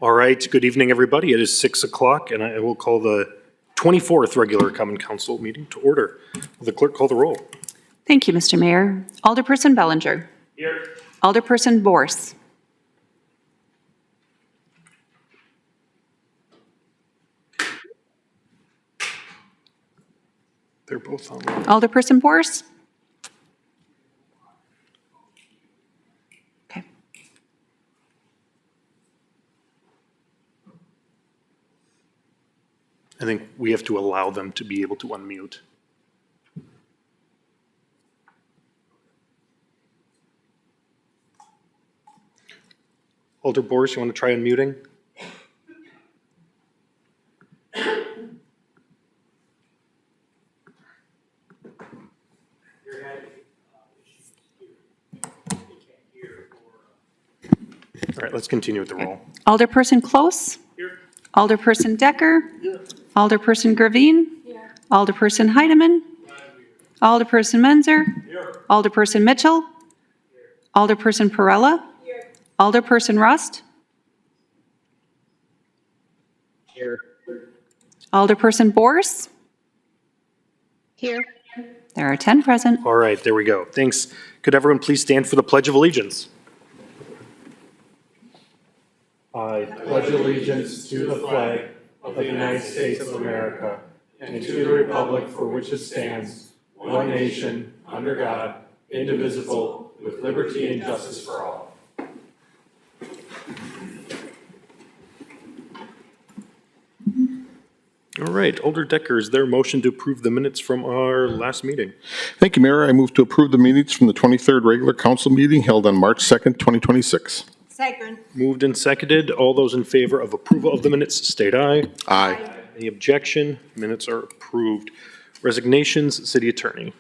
All right, good evening, everybody. It is 6 o'clock, and I will call the 24th regular Common Council meeting to order. Will the clerk call the roll? Thank you, Mr. Mayor. Alderperson Bellinger. Here. Alderperson Borse. They're both on. Alderperson Borse. Okay. I think we have to allow them to be able to unmute. Alder Boris, you want to try unmuting? All right, let's continue with the roll. Alderperson Close. Here. Alderperson Decker. Here. Alderperson Gravine. Here. Alderperson Heidemann. Alderperson Menzer. Here. Alderperson Mitchell. Alderperson Perella. Here. Alderperson Rust. Here. Alderperson Borse. Here. There are 10 present. All right, there we go. Thanks. Could everyone please stand for the Pledge of Allegiance? I pledge allegiance to the flag of the United States of America and to the republic for which it stands, one nation, under God, indivisible, with liberty and justice for all. All right, Alder Decker, is there a motion to approve the minutes from our last meeting? Thank you, Mayor. I move to approve the minutes from the 23rd regular council meeting held on March 2nd, 2026. Second. Moved and seconded. All those in favor of approval of the minutes, state aye. Aye. Any objection? Minutes are approved. Resignations, City Attorney.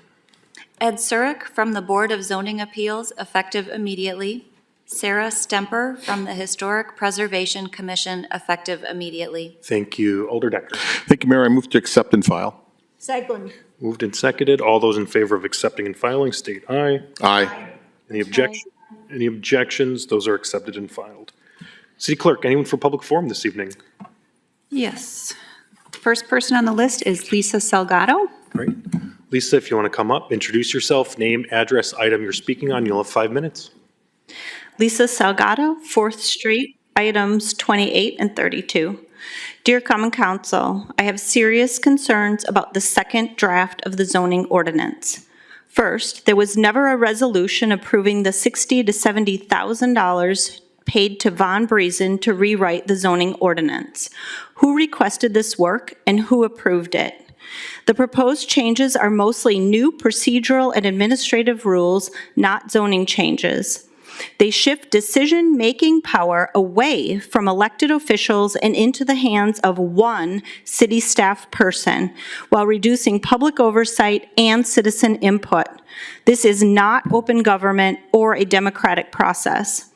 Ed Surik from the Board of Zoning Appeals, effective immediately. Sarah Stemper from the Historic Preservation Commission, effective immediately. Thank you. Alder Decker. Thank you, Mayor. I move to accept and file. Second. Moved and seconded. All those in favor of accepting and filing, state aye. Aye. Any objection? Any objections? Those are accepted and filed. City Clerk, anyone for public forum this evening? Yes. First person on the list is Lisa Salgado. Great. Lisa, if you want to come up, introduce yourself, name, address, item you're speaking on. You'll have 5 minutes. Lisa Salgado, 4th Street, items 28 and 32. Dear Common Council, I have serious concerns about the second draft of the zoning ordinance. First, there was never a resolution approving the $60,000 to $70,000 paid to Von Briesen to rewrite the zoning ordinance. Who requested this work and who approved it? The proposed changes are mostly new procedural and administrative rules, not zoning changes. They shift decision-making power away from elected officials and into the hands of one city staff person, while reducing public oversight and citizen input. This is not open government or a democratic process.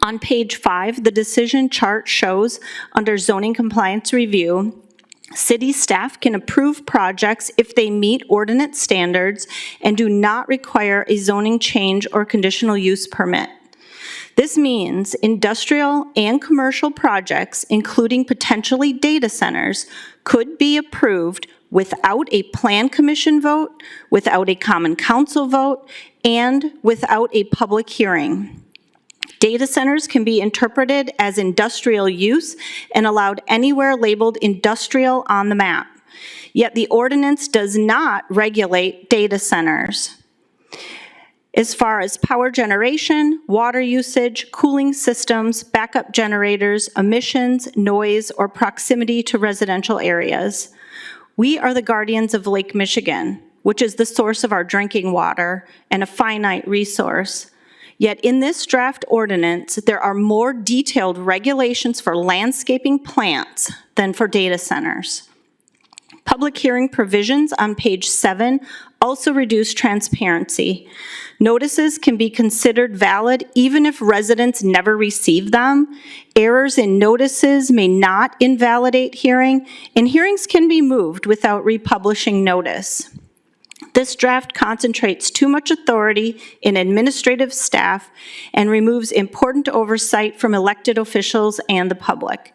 On page 5, the decision chart shows, under zoning compliance review, city staff can approve projects if they meet ordinance standards and do not require a zoning change or conditional use permit. This means industrial and commercial projects, including potentially data centers, could be approved without a plan commission vote, without a common council vote, and without a public hearing. Data centers can be interpreted as industrial use and allowed anywhere labeled industrial on the map. Yet the ordinance does not regulate data centers. As far as power generation, water usage, cooling systems, backup generators, emissions, noise, or proximity to residential areas. We are the guardians of Lake Michigan, which is the source of our drinking water and a finite resource. Yet in this draft ordinance, there are more detailed regulations for landscaping plants than for data centers. Public hearing provisions on page 7 also reduce transparency. Notices can be considered valid even if residents never receive them. Errors in notices may not invalidate hearing, and hearings can be moved without republishing notice. This draft concentrates too much authority in administrative staff and removes important oversight from elected officials and the public.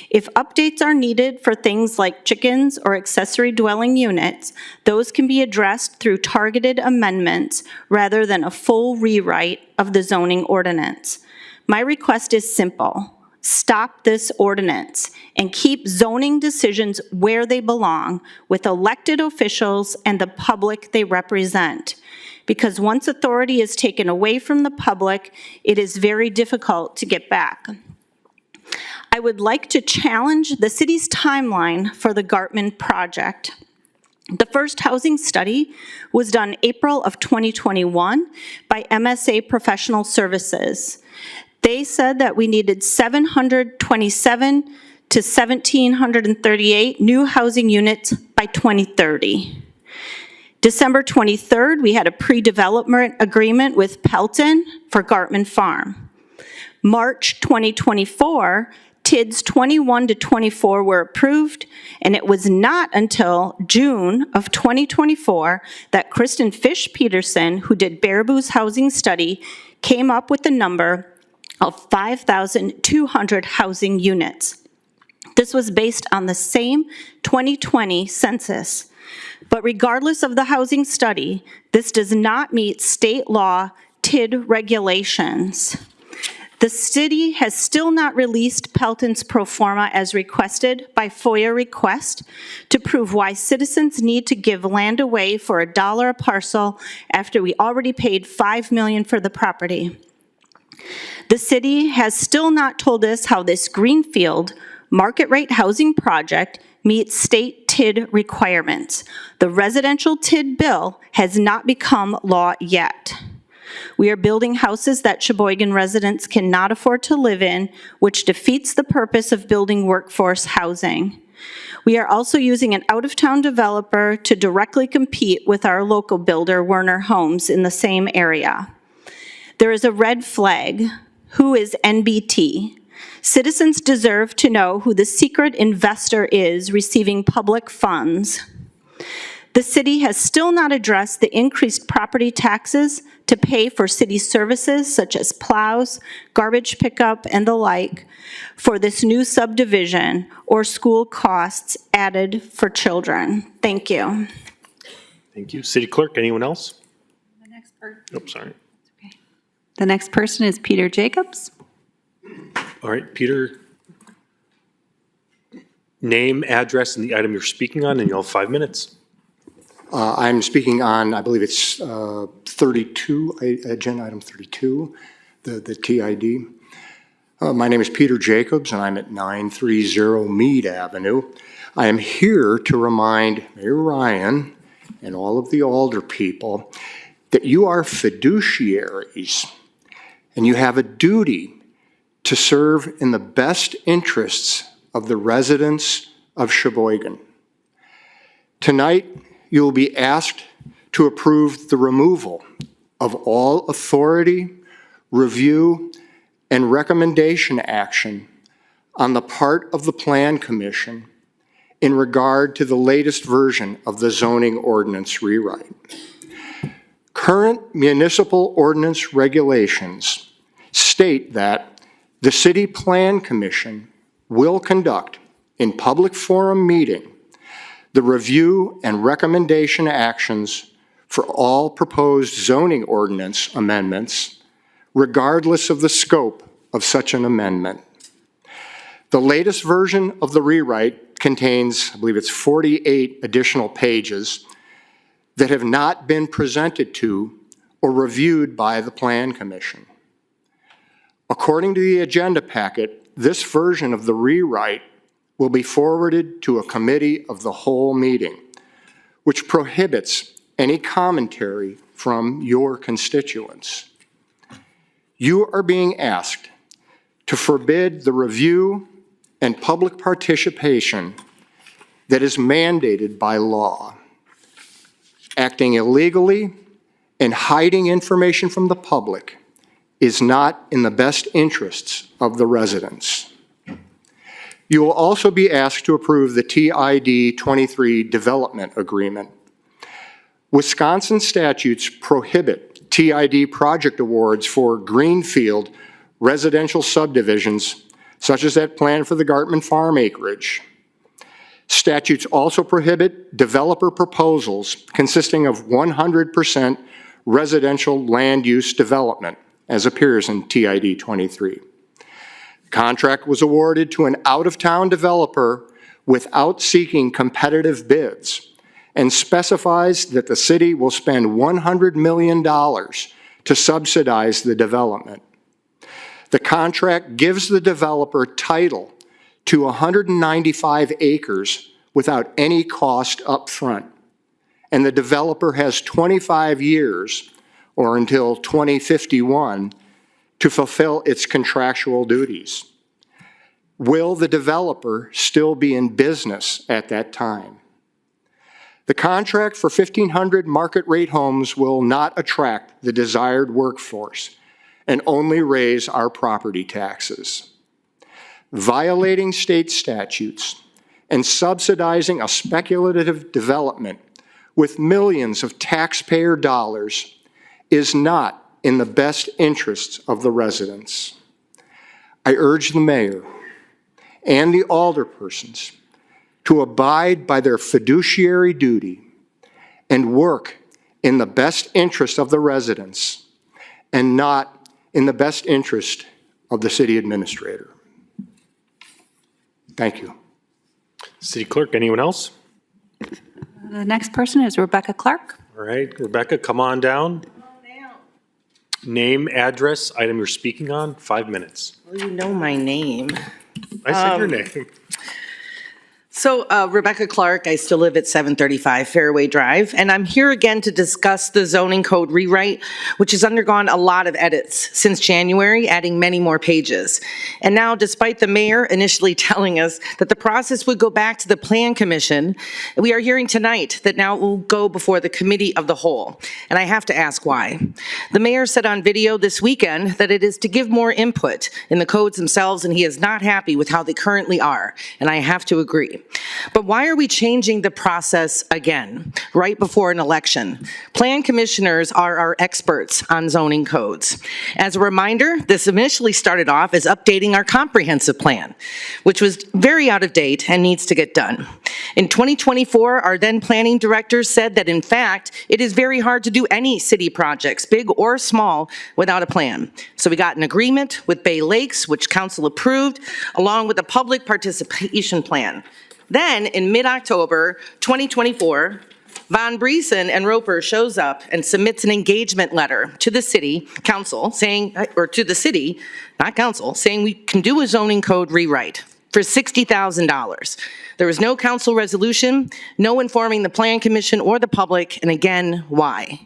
If updates are needed for things like chickens or accessory dwelling units, those can be addressed through targeted amendments rather than a full rewrite of the zoning ordinance. My request is simple. Stop this ordinance and keep zoning decisions where they belong with elected officials and the public they represent. Because once authority is taken away from the public, it is very difficult to get back. I would like to challenge the city's timeline for the Gartman project. The first housing study was done April of 2021 by MSA Professional Services. They said that we needed 727 to 1,738 new housing units by 2030. December 23rd, we had a pre-development agreement with Pelton for Gartman Farm. March 2024, TIDs 21 to 24 were approved, and it was not until June of 2024 that Kristen Fish-Peterson, who did Baraboo's housing study, came up with the number of 5,200 housing units. This was based on the same 2020 census. But regardless of the housing study, this does not meet state law TID regulations. The city has still not released Pelton's pro forma as requested by FOIA request to prove why citizens need to give land away for $1 a parcel after we already paid $5 million for the property. The city has still not told us how this greenfield market rate housing project meets state TID requirements. The residential TID bill has not become law yet. We are building houses that Sheboygan residents cannot afford to live in, which defeats the purpose of building workforce housing. We are also using an out-of-town developer to directly compete with our local builder, Werner Homes, in the same area. There is a red flag. Who is NBT? Citizens deserve to know who the secret investor is receiving public funds. The city has still not addressed the increased property taxes to pay for city services such as plows, garbage pickup, and the like for this new subdivision or school costs added for children. Thank you. Thank you. City Clerk, anyone else? Nope, sorry. The next person is Peter Jacobs. All right, Peter. Name, address, and the item you're speaking on, and you'll have 5 minutes. I'm speaking on, I believe it's 32, agenda item 32, the TID. My name is Peter Jacobs, and I'm at 930 Mead Avenue. I am here to remind Mayor Ryan and all of the alder people that you are fiduciaries, and you have a duty to serve in the best interests of the residents of Sheboygan. Tonight, you will be asked to approve the removal of all authority, review, and recommendation action on the part of the Plan Commission in regard to the latest version of the zoning ordinance rewrite. Current municipal ordinance regulations state that the City Plan Commission will conduct in public forum meeting the review and recommendation actions for all proposed zoning ordinance amendments, regardless of the scope of such an amendment. The latest version of the rewrite contains, I believe it's 48 additional pages that have not been presented to or reviewed by the Plan Commission. According to the agenda packet, this version of the rewrite will be forwarded to a committee of the whole meeting, which prohibits any commentary from your constituents. You are being asked to forbid the review and public participation that is mandated by law. Acting illegally and hiding information from the public is not in the best interests of the residents. You will also be asked to approve the TID 23 development agreement, Wisconsin statutes prohibit TID project awards for greenfield residential subdivisions, such as that planned for the Gartman Farm acreage. Statutes also prohibit developer proposals consisting of 100% residential land use development, as appears in TID 23. The contract was awarded to an out-of-town developer without seeking competitive bids, and specifies that the city will spend $100 million to subsidize the development. The contract gives the developer title to 195 acres without any cost up front, and the developer has 25 years, or until 2051, to fulfill its contractual duties. Will the developer still be in business at that time? The contract for 1,500 market rate homes will not attract the desired workforce and only raise our property taxes. Violating state statutes and subsidizing a speculative development with millions of taxpayer dollars is not in the best interests of the residents. I urge the mayor and the alderpersons to abide by their fiduciary duty and work in the best interest of the residents and not in the best interest of the city administrator. Thank you. City Clerk, anyone else? The next person is Rebecca Clark. All right, Rebecca, come on down. Name, address, item you're speaking on, 5 minutes. Well, you know my name. I said your name. So Rebecca Clark, I still live at 735 Fairway Drive, and I'm here again to discuss the zoning code rewrite, which has undergone a lot of edits since January, adding many more pages. And now, despite the mayor initially telling us that the process would go back to the Plan Commission, we are hearing tonight that now it will go before the Committee of the Whole. And I have to ask why. The mayor said on video this weekend that it is to give more input in the codes themselves, and he is not happy with how they currently are, and I have to agree. But why are we changing the process again, right before an election? Plan commissioners are our experts on zoning codes. As a reminder, this initially started off as updating our comprehensive plan, which was very out of date and needs to get done. In 2024, our then planning director said that in fact, it is very hard to do any city projects, big or small, without a plan. So we got an agreement with Bay Lakes, which council approved, along with a public participation plan. Then, in mid-October 2024, Von Briesen and Roper shows up and submits an engagement letter to the city council saying, or to the city, not council, saying we can do a zoning code rewrite for $60,000. There was no council resolution, no informing the Plan Commission or the public, and again, why?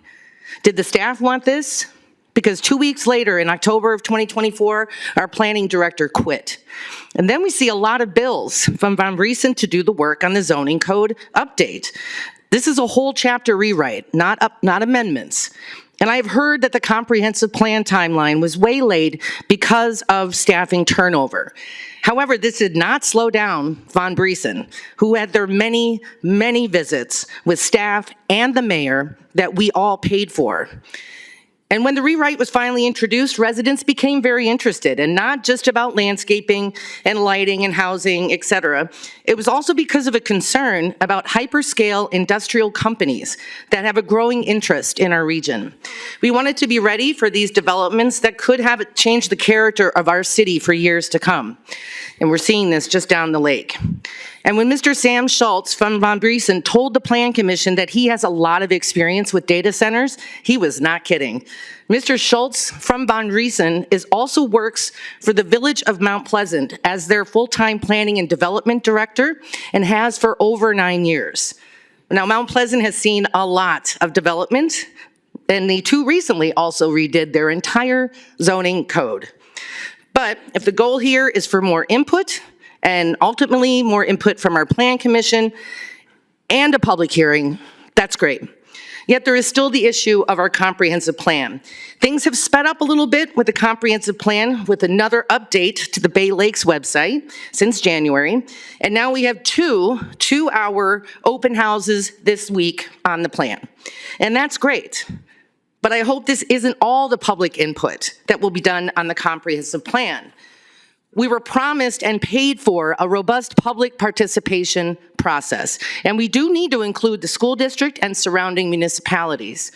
Did the staff want this? Because 2 weeks later, in October of 2024, our planning director quit. And then we see a lot of bills from Von Briesen to do the work on the zoning code update. This is a whole chapter rewrite, not amendments. And I've heard that the comprehensive plan timeline was waylaid because of staffing turnover. However, this did not slow down Von Briesen, who had their many, many visits with staff and the mayor that we all paid for. And when the rewrite was finally introduced, residents became very interested, and not just about landscaping and lighting and housing, et cetera. It was also because of a concern about hyperscale industrial companies that have a growing interest in our region. We wanted to be ready for these developments that could have changed the character of our city for years to come. And we're seeing this just down the lake. And when Mr. Sam Schultz from Von Briesen told the Plan Commission that he has a lot of experience with data centers, he was not kidding. Mr. Schultz from Von Briesen also works for the Village of Mount Pleasant as their full-time planning and development director and has for over 9 years. Now, Mount Pleasant has seen a lot of development, and they too recently also redid their entire zoning code. But if the goal here is for more input, and ultimately more input from our Plan Commission and a public hearing, that's great. Yet there is still the issue of our comprehensive plan. Things have sped up a little bit with the comprehensive plan with another update to the Bay Lakes website since January. And now we have two-hour open houses this week on the plan. And that's great. But I hope this isn't all the public input that will be done on the comprehensive plan. We were promised and paid for a robust public participation process, and we do need to include the school district and surrounding municipalities.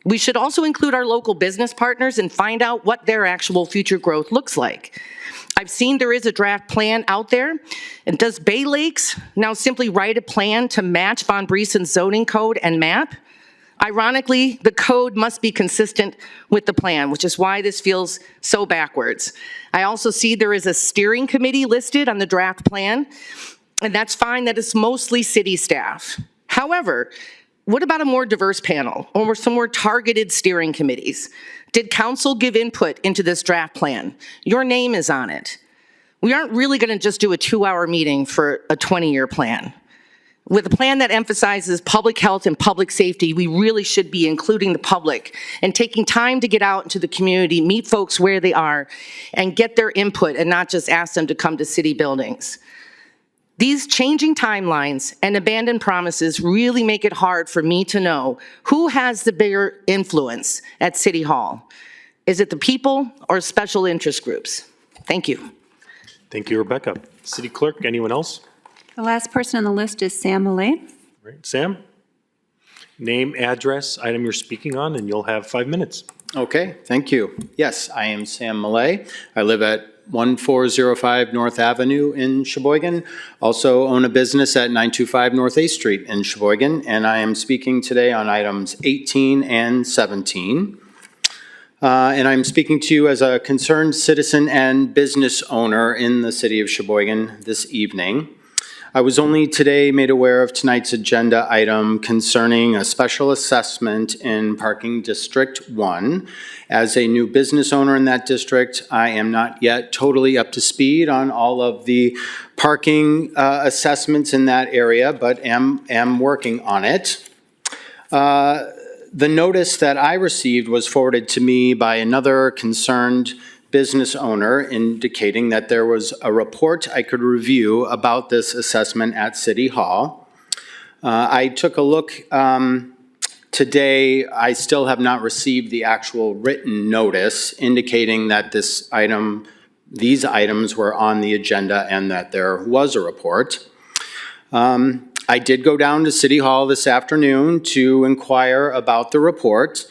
We should also include our local business partners and find out what their actual future growth looks like. I've seen there is a draft plan out there, and does Bay Lakes now simply write a plan to match Von Briesen's zoning code and map? Ironically, the code must be consistent with the plan, which is why this feels so backwards. I also see there is a steering committee listed on the draft plan, and that's fine that it's mostly city staff. However, what about a more diverse panel or some more targeted steering committees? Did council give input into this draft plan? Your name is on it. We aren't really going to just do a 2-hour meeting for a 20-year plan. With a plan that emphasizes public health and public safety, we really should be including the public and taking time to get out into the community, meet folks where they are, and get their input and not just ask them to come to city buildings. These changing timelines and abandoned promises really make it hard for me to know who has the bigger influence at City Hall. Is it the people or special interest groups? Thank you. Thank you, Rebecca. City Clerk, anyone else? The last person on the list is Sam Malay. Right, Sam? Name, address, item you're speaking on, and you'll have 5 minutes. Okay, thank you. Yes, I am Sam Malay. I live at 1405 North Avenue in Sheboygan. Also own a business at 925 North 8th Street in Sheboygan, and I am speaking today on items 18 and 17. And I'm speaking to you as a concerned citizen and business owner in the city of Sheboygan this evening. I was only today made aware of tonight's agenda item concerning a special assessment in Parking District 1. As a new business owner in that district, I am not yet totally up to speed on all of the parking assessments in that area, but am working on it. The notice that I received was forwarded to me by another concerned business owner indicating that there was a report I could review about this assessment at City Hall. I took a look today. I still have not received the actual written notice indicating that these items were on the agenda and that there was a report. I did go down to City Hall this afternoon to inquire about the report.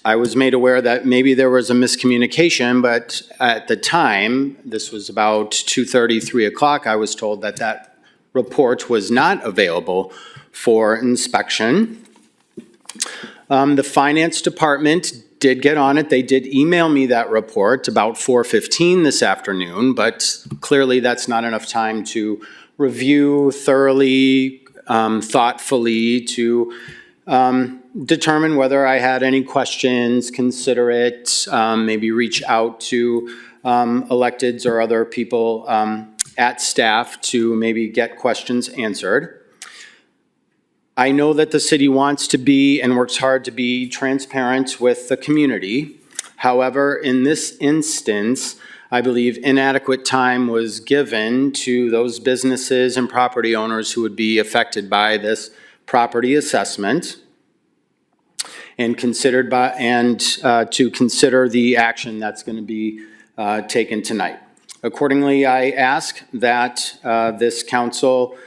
I was made aware that maybe there was a miscommunication, but at the time, this was about 2:30, 3 o'clock, I was told that that report was not available for inspection. The finance department did get on it. They did email me that report about 4:15 this afternoon, but clearly that's not enough time to review thoroughly, thoughtfully, to determine whether I had any questions, consider it, maybe reach out to electeds or other people at staff to maybe get questions answered. I know that the city wants to be and works hard to be transparent with the community. However, in this instance, I believe inadequate time was given to those businesses and property owners who would be affected by this property assessment, and to consider the action that's going to be taken tonight. Accordingly, I ask that this council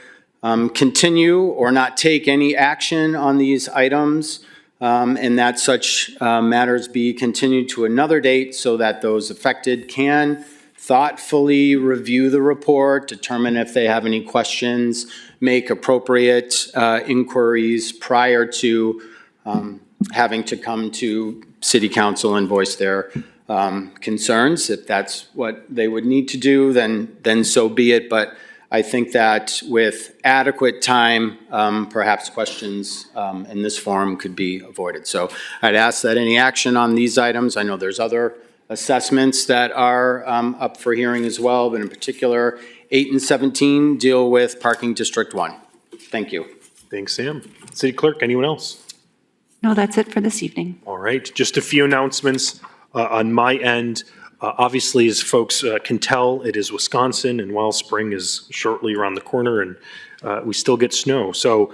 continue or not take any action on these items, and that such matters be continued to another date so that those affected can thoughtfully review the report, determine if they have any questions, make appropriate inquiries prior to having to come to City Council and voice their concerns. If that's what they would need to do, then so be it. But I think that with adequate time, perhaps questions in this forum could be avoided. So I'd ask that any action on these items, I know there's other assessments that are up for hearing as well, but in particular, 8 and 17 deal with Parking District 1. Thank you. Thanks, Sam. City Clerk, anyone else? No, that's it for this evening. All right, just a few announcements on my end. Obviously, as folks can tell, it is Wisconsin, and while spring is shortly around the corner and we still get snow. So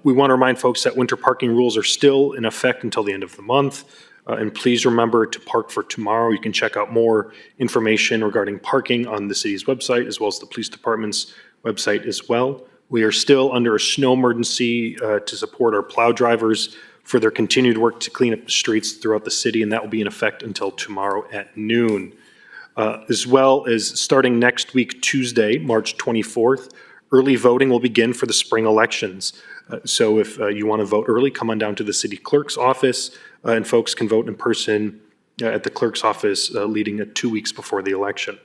we want to remind folks that winter parking rules are still in effect until the end of the month. And please remember to park for tomorrow. You can check out more information regarding parking on the city's website as well as the police department's website as well. We are still under a snow emergency to support our plow drivers for their continued work to clean up the streets throughout the city, and that will be in effect until tomorrow at noon. As well as starting next week, Tuesday, March 24th, early voting will begin for the spring elections. So if you want to vote early, come on down to the city clerk's office, and folks can vote in person at the clerk's office leading 2 weeks before the election.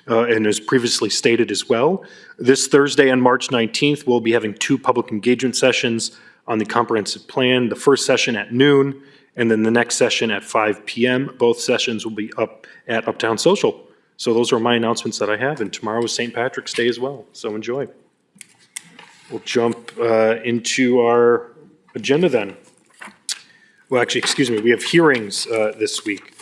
And as previously stated as well, this Thursday on March 19th, we'll be having 2 public engagement sessions on the comprehensive plan, the first session at noon, and then the next session at 5 p.m. Both sessions will be up at Uptown Social. So those are my announcements that I have, and tomorrow is St. Patrick's Day as well, so enjoy. We'll jump into our agenda then. Well, actually, excuse me, we have hearings this week.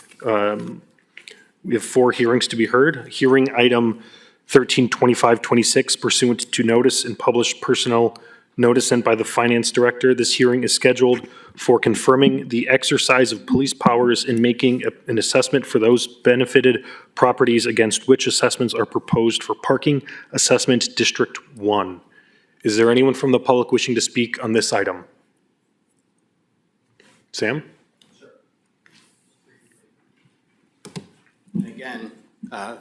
We have 4 hearings to be heard. Hearing item 132526 pursuant to notice and published personnel notice sent by the finance director. This hearing is scheduled for confirming the exercise of police powers in making an assessment for those benefited properties against which assessments are proposed for Parking Assessment District 1. Is there anyone from the public wishing to speak on this item? Sam? Again,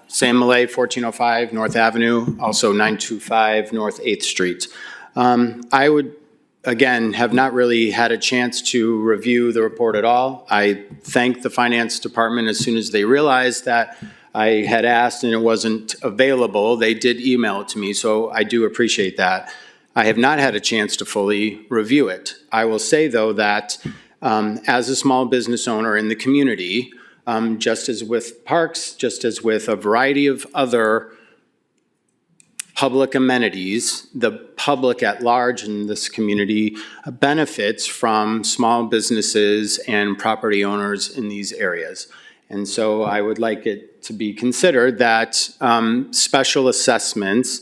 Sam Millay, 1405 North Avenue, also 925 North 8th Street. I would, again, have not really had a chance to review the report at all. I thank the finance department as soon as they realized that I had asked and it wasn't available. They did email it to me, so I do appreciate that. I have not had a chance to fully review it. I will say, though, that as a small business owner in the community, just as with parks, just as with a variety of other public amenities, the public at large in this community benefits from small businesses and property owners in these areas. And so I would like it to be considered that special assessments,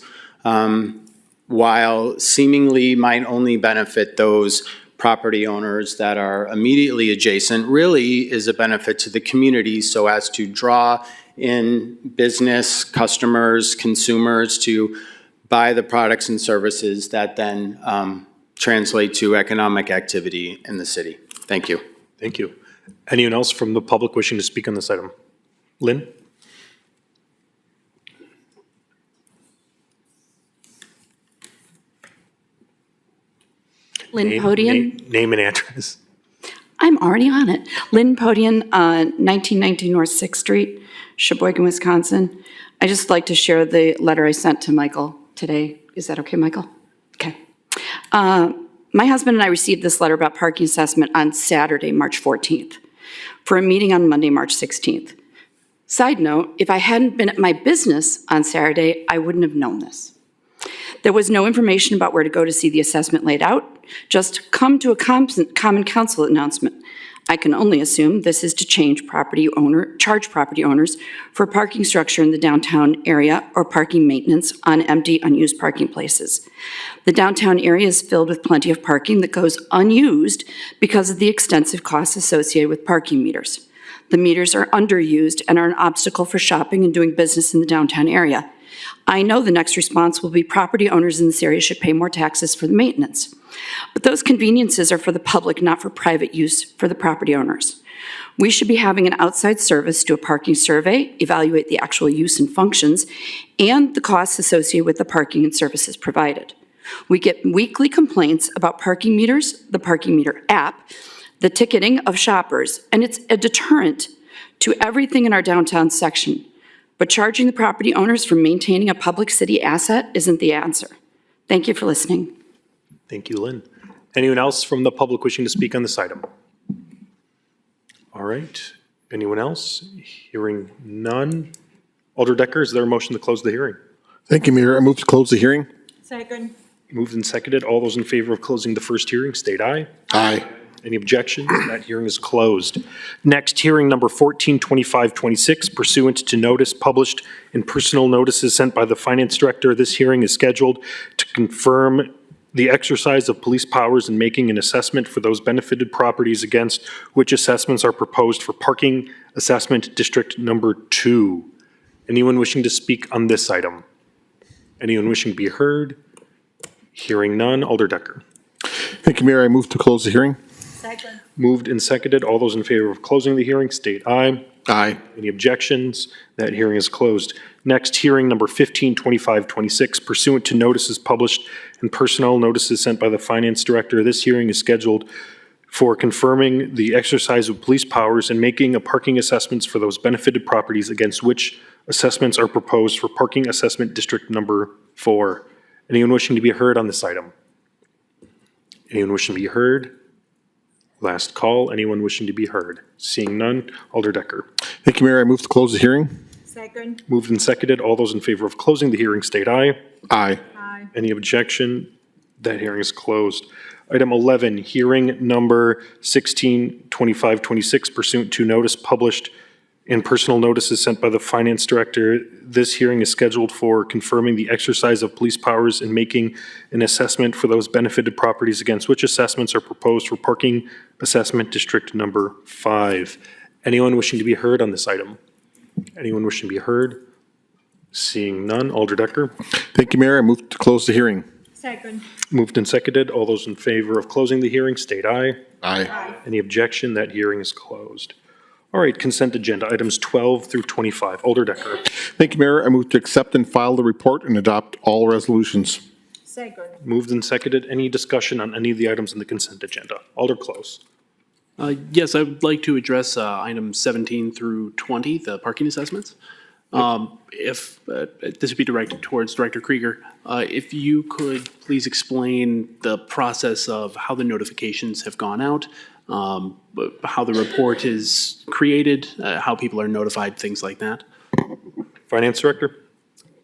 while seemingly might only benefit those property owners that are immediately adjacent, really is a benefit to the community so as to draw in business, customers, consumers to buy the products and services that then translate to economic activity in the city. Thank you. Thank you. Anyone else from the public wishing to speak on this item? Lynn? Lynn Podian. Name and address. I'm already on it. Lynn Podian, 1919 North 6th Street, Sheboygan, Wisconsin. I just like to share the letter I sent to Michael today. Is that okay, Michael? Okay. My husband and I received this letter about parking assessment on Saturday, March 14th, for a meeting on Monday, March 16th. Side note, if I hadn't been at my business on Saturday, I wouldn't have known this. There was no information about where to go to see the assessment laid out, just come to a common council announcement. I can only assume this is to charge property owners for parking structure in the downtown area or parking maintenance on empty, unused parking places. The downtown area is filled with plenty of parking that goes unused because of the extensive costs associated with parking meters. The meters are underused and are an obstacle for shopping and doing business in the downtown area. I know the next response will be property owners in this area should pay more taxes for the maintenance. But those conveniences are for the public, not for private use for the property owners. We should be having an outside service do a parking survey, evaluate the actual use and functions, and the costs associated with the parking and services provided. We get weekly complaints about parking meters, the parking meter app, the ticketing of shoppers, and it's a deterrent to everything in our downtown section. But charging the property owners for maintaining a public city asset isn't the answer. Thank you for listening. Thank you, Lynn. Anyone else from the public wishing to speak on this item? All right. Anyone else? Hearing none. Alder Decker, is there a motion to close the hearing? Thank you, Mayor. I move to close the hearing. Second. Moved and seconded. All those in favor of closing the first hearing, state aye. Aye. Any objections? That hearing is closed. Next, hearing number 142526, pursuant to notice published in personal notices sent by the Finance Director. This hearing is scheduled to confirm the exercise of police powers in making an assessment for those benefited properties against which assessments are proposed for Parking Assessment District Number 2. Anyone wishing to speak on this item? Anyone wishing to be heard? Hearing none. Alder Decker. Thank you, Mayor. I move to close the hearing. Second. Moved and seconded. All those in favor of closing the hearing, state aye. Aye. Any objections? That hearing is closed. Next, hearing number 152526, pursuant to notices published and personnel notices sent by the Finance Director. This hearing is scheduled for confirming the exercise of police powers and making a parking assessments for those benefited properties against which assessments are proposed for Parking Assessment District Number 4. Anyone wishing to be heard on this item? Anyone wishing to be heard? Last call. Anyone wishing to be heard? Seeing none. Alder Decker. Thank you, Mayor. I move to close the hearing. Second. Moved and seconded. All those in favor of closing the hearing state aye. Aye. Aye. Any objection? That hearing is closed. Item 11, hearing number 162526, pursuant to notice published in personal notices sent by the Finance Director. This hearing is scheduled for confirming the exercise of police powers and making an assessment for those benefited properties against which assessments are proposed for Parking Assessment District Number 5. Anyone wishing to be heard on this item? Anyone wishing to be heard? Seeing none. Alder Decker. Thank you, Mayor. I move to close the hearing. Second. Moved and seconded. All those in favor of closing the hearing state aye. Aye. Any objection? That hearing is closed. All right, consent agenda, items 12 through 25. Alder Decker. Thank you, Mayor. I move to accept and file the report and adopt all resolutions. Second. Moved and seconded. Any discussion on any of the items in the consent agenda? Alder Close. Yes, I would like to address items 17 through 20, the parking assessments. If this would be directed towards Director Krieger, if you could please explain the process of how the notifications have gone out, how the report is created, how people are notified, things like that. Finance Director.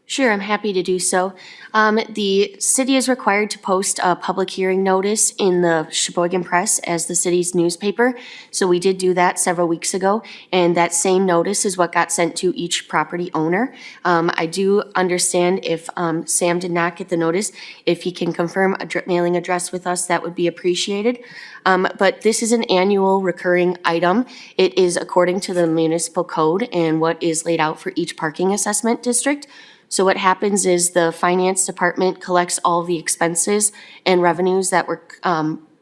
Sure, I'm happy to do so. The city is required to post a public hearing notice in the Sheboygan Press as the city's newspaper. So we did do that several weeks ago, and that same notice is what got sent to each property owner. I do understand if Sam did not get the notice, if he can confirm a mailing address with us, that would be appreciated. But this is an annual recurring item. It is according to the municipal code and what is laid out for each parking assessment district. So what happens is the finance department collects all the expenses and revenues that were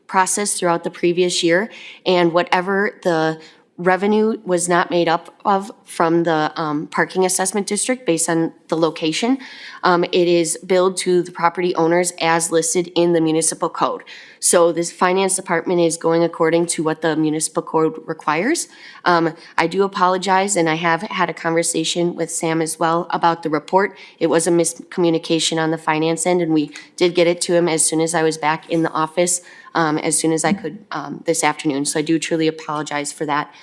processed throughout the previous year, and whatever the revenue was not made up of from the parking assessment district based on the location, it is billed to the property owners as listed in the municipal code. So this finance department is going according to what the municipal code requires. I do apologize, and I have had a conversation with Sam as well about the report. It was a miscommunication on the finance end, and we did get it to him as soon as I was back in the office, as soon as I could this afternoon. So I do truly apologize for that.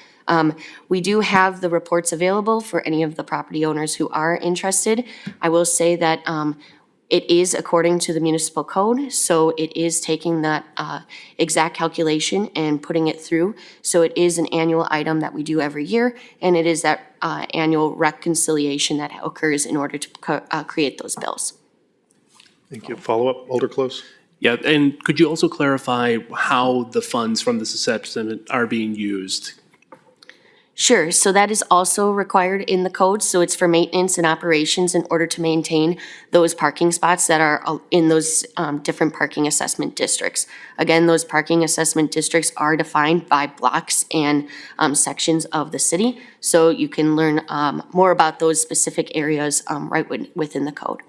We do have the reports available for any of the property owners who are interested. I will say that it is according to the municipal code, so it is taking that exact calculation and putting it through. So it is an annual item that we do every year, and it is that annual reconciliation that occurs in order to create those bills. Thank you. Follow-up, Alder Close. Yeah, and could you also clarify how the funds from this assessment are being used? Sure, so that is also required in the code, so it's for maintenance and operations in order to maintain those parking spots that are in those different parking assessment districts. Again, those parking assessment districts are defined by blocks and sections of the city, so you can learn more about those specific areas right within the code.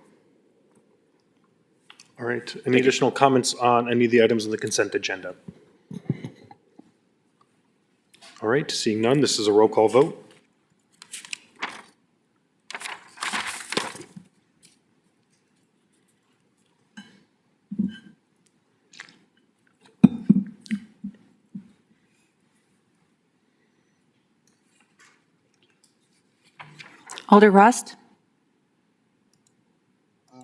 All right. Any additional comments on any of the items on the consent agenda? All right, seeing none, this is a roll call vote. Alder Rust? Aye.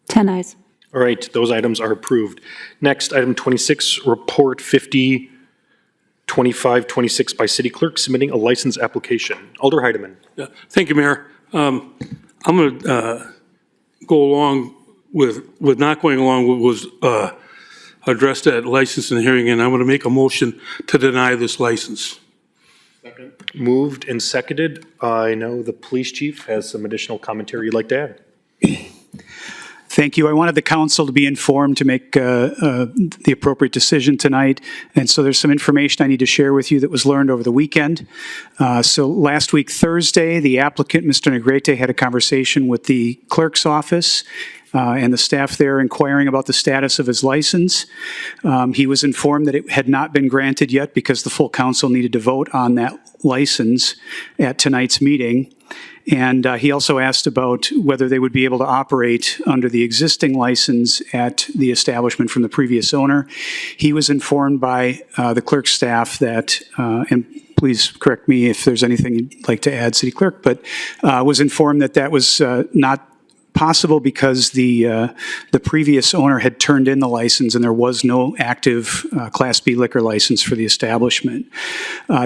10 ayes. All right, those items are approved. Next, item 26, report 502526 by city clerk submitting a license application. Alder Heidemann. Yeah, thank you, Mayor. I'm going to go along with not going along with what was addressed at license and hearing, and I'm going to make a motion to deny this license. Moved and seconded. I know the police chief has some additional commentary you'd like to add. Thank you. I wanted the council to be informed to make the appropriate decision tonight. And so there's some information I need to share with you that was learned over the weekend. So last week, Thursday, the applicant, Mr. Negrete, had a conversation with the clerk's office and the staff there inquiring about the status of his license. He was informed that it had not been granted yet because the full council needed to vote on that license at tonight's meeting. And he also asked about whether they would be able to operate under the existing license at the establishment from the previous owner. He was informed by the clerk's staff that, and please correct me if there's anything you'd like to add, City Clerk, but was informed that that was not possible because the previous owner had turned in the license and there was no active Class B liquor license for the establishment.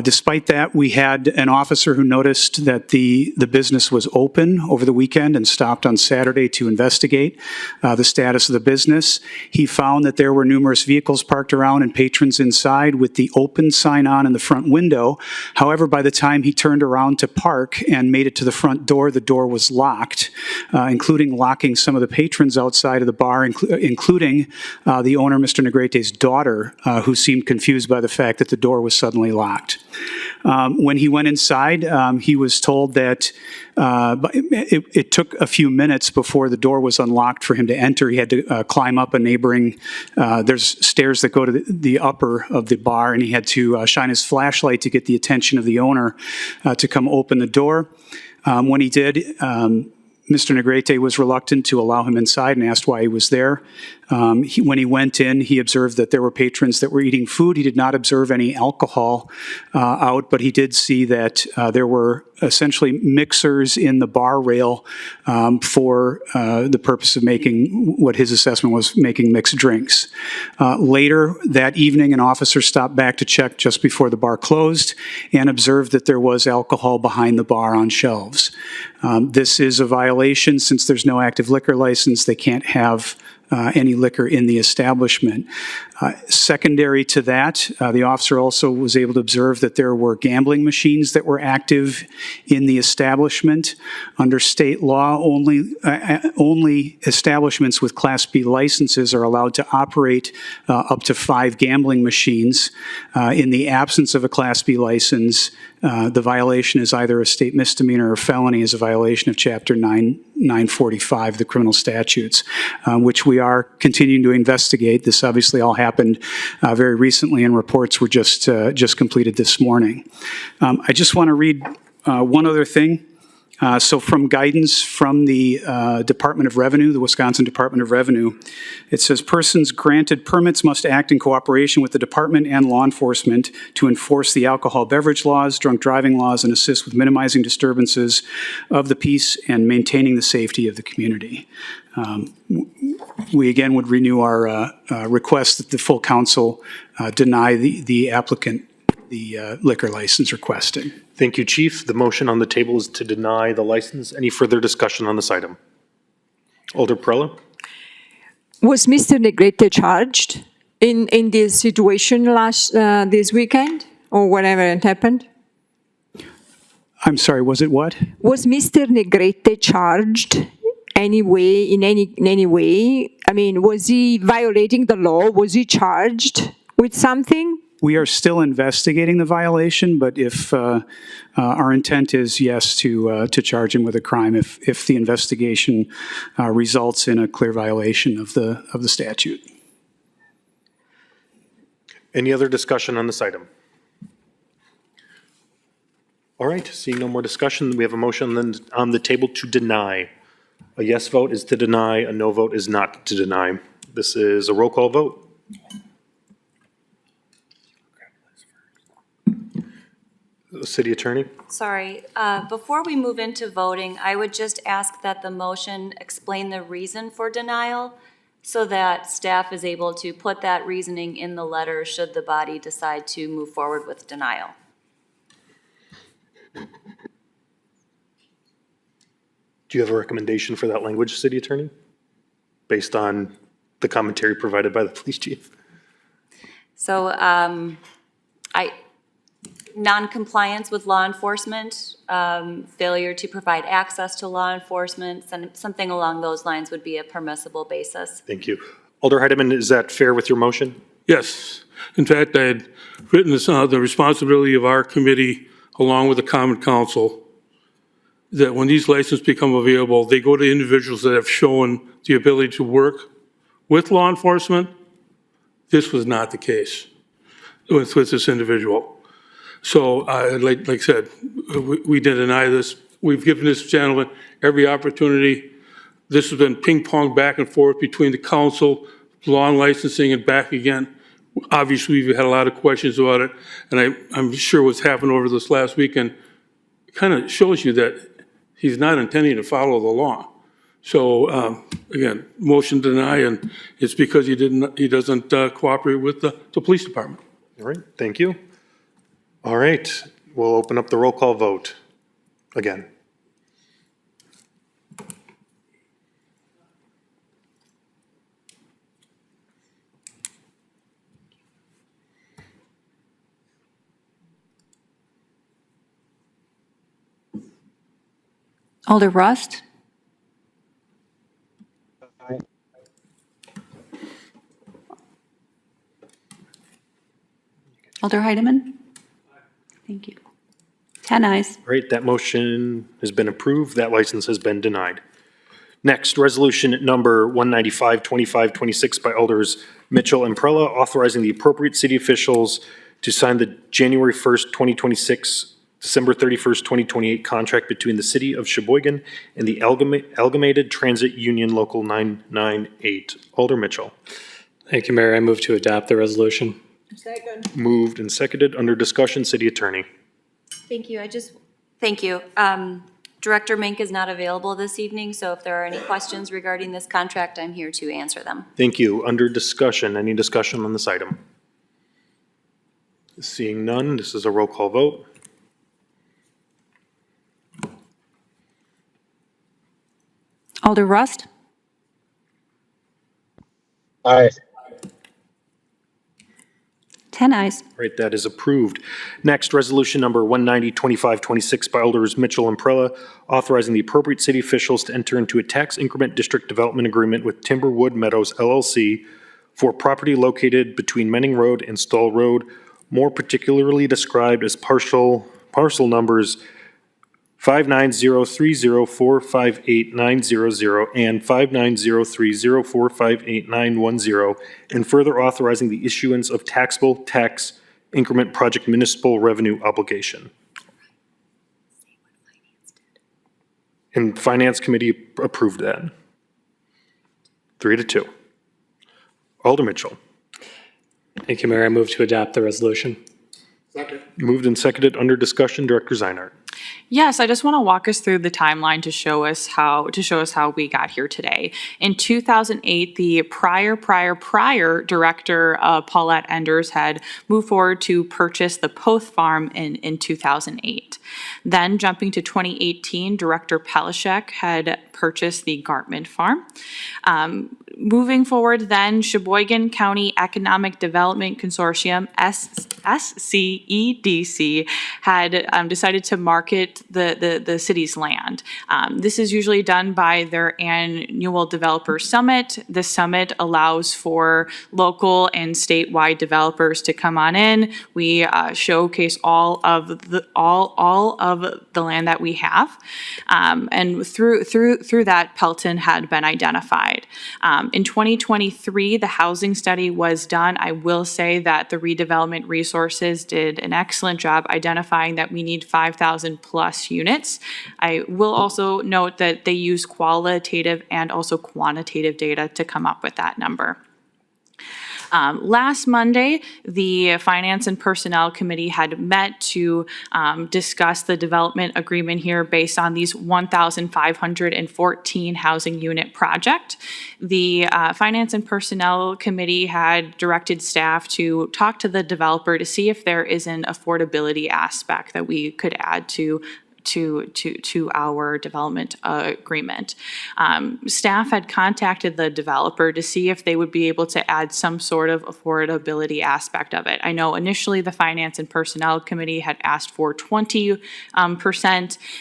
Despite that, we had an officer who noticed that the business was open over the weekend and stopped on Saturday to investigate the status of the business. He found that there were numerous vehicles parked around and patrons inside with the open sign on in the front window. However, by the time he turned around to park and made it to the front door, the door was locked, including locking some of the patrons outside of the bar, including the owner, Mr. Negrete's daughter, who seemed confused by the fact that the door was suddenly locked. When he went inside, he was told that it took a few minutes before the door was unlocked for him to enter. He had to climb up a neighboring, there's stairs that go to the upper of the bar, and he had to shine his flashlight to get the attention of the owner to come open the door. When he did, Mr. Negrete was reluctant to allow him inside and asked why he was there. When he went in, he observed that there were patrons that were eating food. He did not observe any alcohol out, but he did see that there were essentially mixers in the bar rail for the purpose of making what his assessment was making mixed drinks. Later that evening, an officer stopped back to check just before the bar closed and observed that there was alcohol behind the bar on shelves. This is a violation since there's no active liquor license. They can't have any liquor in the establishment. Secondary to that, the officer also was able to observe that there were gambling machines that were active in the establishment. Under state law, only establishments with Class B licenses are allowed to operate up to 5 gambling machines. In the absence of a Class B license, the violation is either a state misdemeanor or felony as a violation of Chapter 945 of the criminal statutes, which we are continuing to investigate. This obviously all happened very recently, and reports were just completed this morning. I just want to read one other thing. So from guidance from the Department of Revenue, the Wisconsin Department of Revenue, it says persons granted permits must act in cooperation with the department and law enforcement to enforce the alcohol beverage laws, drunk driving laws, and assist with minimizing disturbances of the peace and maintaining the safety of the community. We again would renew our request that the full council deny the applicant the liquor license requested. Thank you, Chief. The motion on the table is to deny the license. Any further discussion on this item? Alder Prella? Was Mr. Negrete charged in this situation this weekend or whatever it happened? I'm sorry, was it what? Was Mr. Negrete charged in any way? I mean, was he violating the law? Was he charged with something? We are still investigating the violation, but if our intent is, yes, to charge him with a crime if the investigation results in a clear violation of the statute. Any other discussion on this item? All right, seeing no more discussion, we have a motion then on the table to deny. A yes vote is to deny, a no vote is not to deny. This is a roll call vote. City Attorney? Sorry, before we move into voting, I would just ask that the motion explain the reason for denial. so that staff is able to put that reasoning in the letter should the body decide to move forward with denial. Do you have a recommendation for that language, City Attorney? Based on the commentary provided by the police chief? So non-compliance with law enforcement, failure to provide access to law enforcement, something along those lines would be a permissible basis. Thank you. Alder Heidemann, is that fair with your motion? Yes. In fact, I had written this, the responsibility of our committee, along with the Common Council, that when these licenses become available, they go to individuals that have shown the ability to work with law enforcement. This was not the case with this individual. So, like I said, we did deny this. We've given this gentleman every opportunity. This has been ping-pong back and forth between the council, law and licensing, and back again. Obviously, we've had a lot of questions about it, and I'm sure what's happened over this last weekend kind of shows you that he's not intending to follow the law. So, again, motion to deny, and it's because he doesn't cooperate with the police department. All right, thank you. All right, we'll open up the roll call vote again. Alder Rust? Alder Heidemann? Thank you. 10 ayes. All right, that motion has been approved. That license has been denied. Next, resolution number 195-2526 by Alders Mitchell and Prella, authorizing the appropriate city officials to sign the January 1st, 2026, December 31st, 2028 contract between the City of Sheboygan and the Amalgamated Transit Union Local 998. Alder Mitchell. Thank you, Mayor. I move to adopt the resolution. Second. Moved and seconded. Under discussion, City Attorney. Thank you. Thank you. Director Mink is not available this evening, so if there are any questions regarding this contract, I'm here to answer them. Thank you. Under discussion, any discussion on this item? Seeing none, this is a roll call vote. Alder Rust? Aye. 10 ayes. Right, that is approved. Next, resolution number 190-2526 by Alders Mitchell and Prella, authorizing the appropriate city officials to enter into a tax increment district development agreement with Timberwood Meadows LLC for property located between Menning Road and Stall Road, more particularly described as parcel numbers 59030458900 and 59030458910, and further authorizing the issuance of taxable tax increment project municipal revenue obligation. And Finance Committee approved that. 3-2. Alder Mitchell. Thank you, Mayor. I move to adopt the resolution. Second. Moved and seconded. Under discussion, Director Zeinart. Yes, I just want to walk us through the timeline to show us how we got here today. In 2008, the prior director, Paulette Enders, had moved forward to purchase the Poth Farm in 2008. Then jumping to 2018, Director Pelishek had purchased the Gartman Farm. Moving forward then, Sheboygan County Economic Development Consortium, SCEDC, had decided to market the city's land. This is usually done by their annual developer summit. The summit allows for local and statewide developers to come on in. We showcase all of the land that we have, and through that, Pelton had been identified. In 2023, the housing study was done. I will say that the redevelopment resources did an excellent job identifying that we need 5,000 plus units. I will also note that they use qualitative and also quantitative data to come up with that number. Last Monday, the Finance and Personnel Committee had met to discuss the development agreement here based on these 1,514 housing unit project. The Finance and Personnel Committee had directed staff to talk to the developer to see if there is an affordability aspect that we could add to our development agreement. Staff had contacted the developer to see if they would be able to add some sort of affordability aspect of it. I know initially the Finance and Personnel Committee had asked for 20%.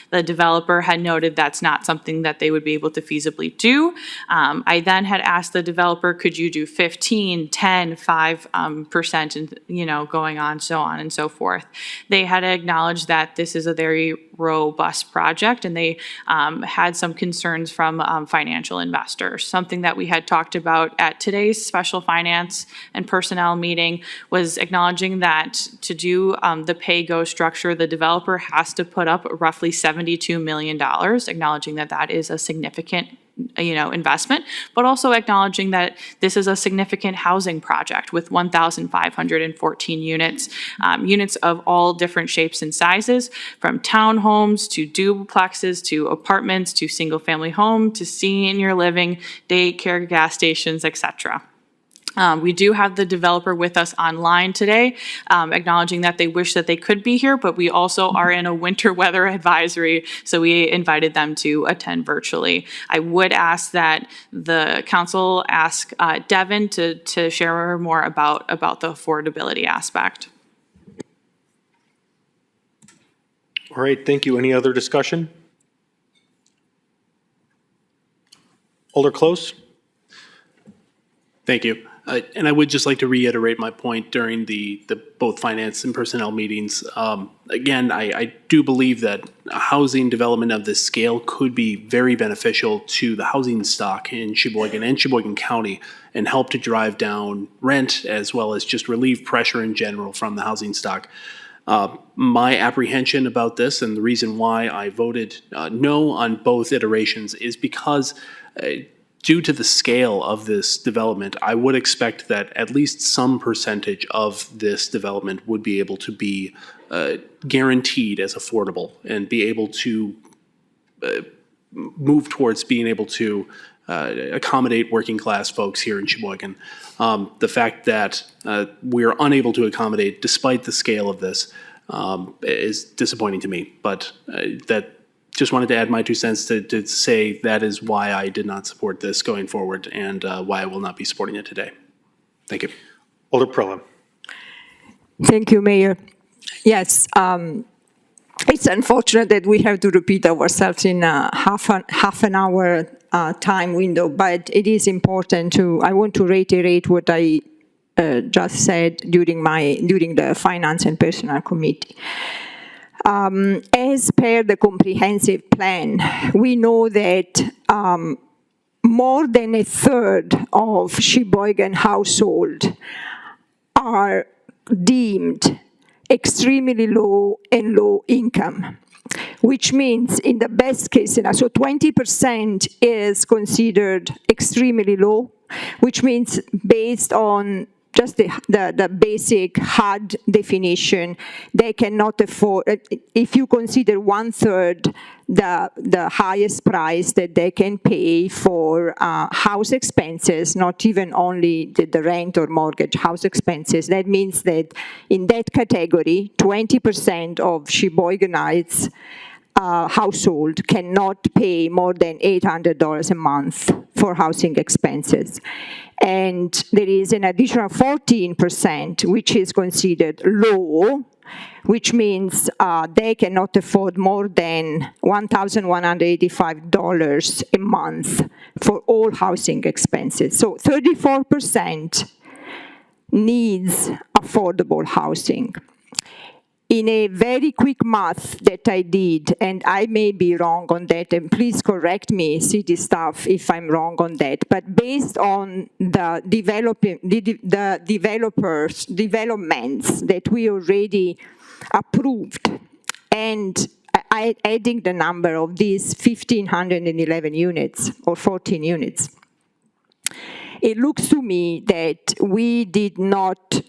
The developer had noted that's not something that they would be able to feasibly do. I then had asked the developer, could you do 15, 10, 5%, and going on and so forth. They had acknowledged that this is a very robust project, and they had some concerns from financial investors. Something that we had talked about at today's special finance and personnel meeting was acknowledging that to do the pay-go structure, the developer has to put up roughly $72 million, acknowledging that that is a significant investment, but also acknowledging that this is a significant housing project with 1,514 units, units of all different shapes and sizes, from townhomes to duplexes to apartments to single-family home to senior living, daycare, gas stations, etc. We do have the developer with us online today, acknowledging that they wish that they could be here, but we also are in a winter weather advisory, so we invited them to attend virtually. I would ask that the council ask Devin to share more about the affordability aspect. All right, thank you. Any other discussion? Alder Close? Thank you. And I would just like to reiterate my point during the both finance and personnel meetings. Again, I do believe that housing development of this scale could be very beneficial to the housing stock in Sheboygan and Sheboygan County and help to drive down rent as well as just relieve pressure in general from the housing stock. My apprehension about this and the reason why I voted no on both iterations is because due to the scale of this development, I would expect that at least some percentage of this development would be able to be guaranteed as affordable and be able to move towards being able to accommodate working class folks here in Sheboygan. The fact that we are unable to accommodate despite the scale of this is disappointing to me, but that just wanted to add my 2 cents to say that is why I did not support this going forward and why I will not be supporting it today. Thank you. Alder Perla. Thank you, Mayor. Yes, it's unfortunate that we have to repeat ourselves in a half an hour time window, but it is important I want to reiterate what I just said during the Finance and Personnel Committee. As per the comprehensive plan, we know that more than a third of Sheboygan households are deemed extremely low and low income, which means in the best case scenario, so 20% is considered extremely low, which means based on just the basic hard definition, they cannot afford, if you consider 1/3 the highest price that they can pay for house expenses, not even only the rent or mortgage, house expenses, that means that in that category, 20% of Sheboyganites household cannot pay more than $800 a month for housing expenses. And there is an additional 14%, which is considered low, which means they cannot afford more than $1,185 a month for all housing expenses. So 34% needs affordable housing. In a very quick math that I did, and I may be wrong on that, and please correct me, city staff, if I'm wrong on that, but based on the developments that we already approved, and adding the number of these 1,511 units, or 14 units, it looks to me that we did not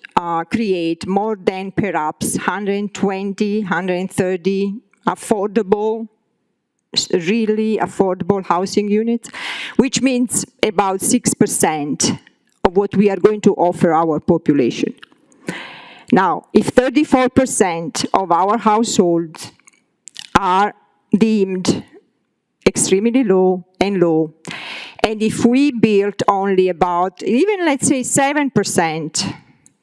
create more than perhaps 120, 130 affordable, really affordable housing units, which means about 6% of what we are going to offer our population. Now, if 34% of our households are deemed extremely low, and if we built only about, even let's say 7%,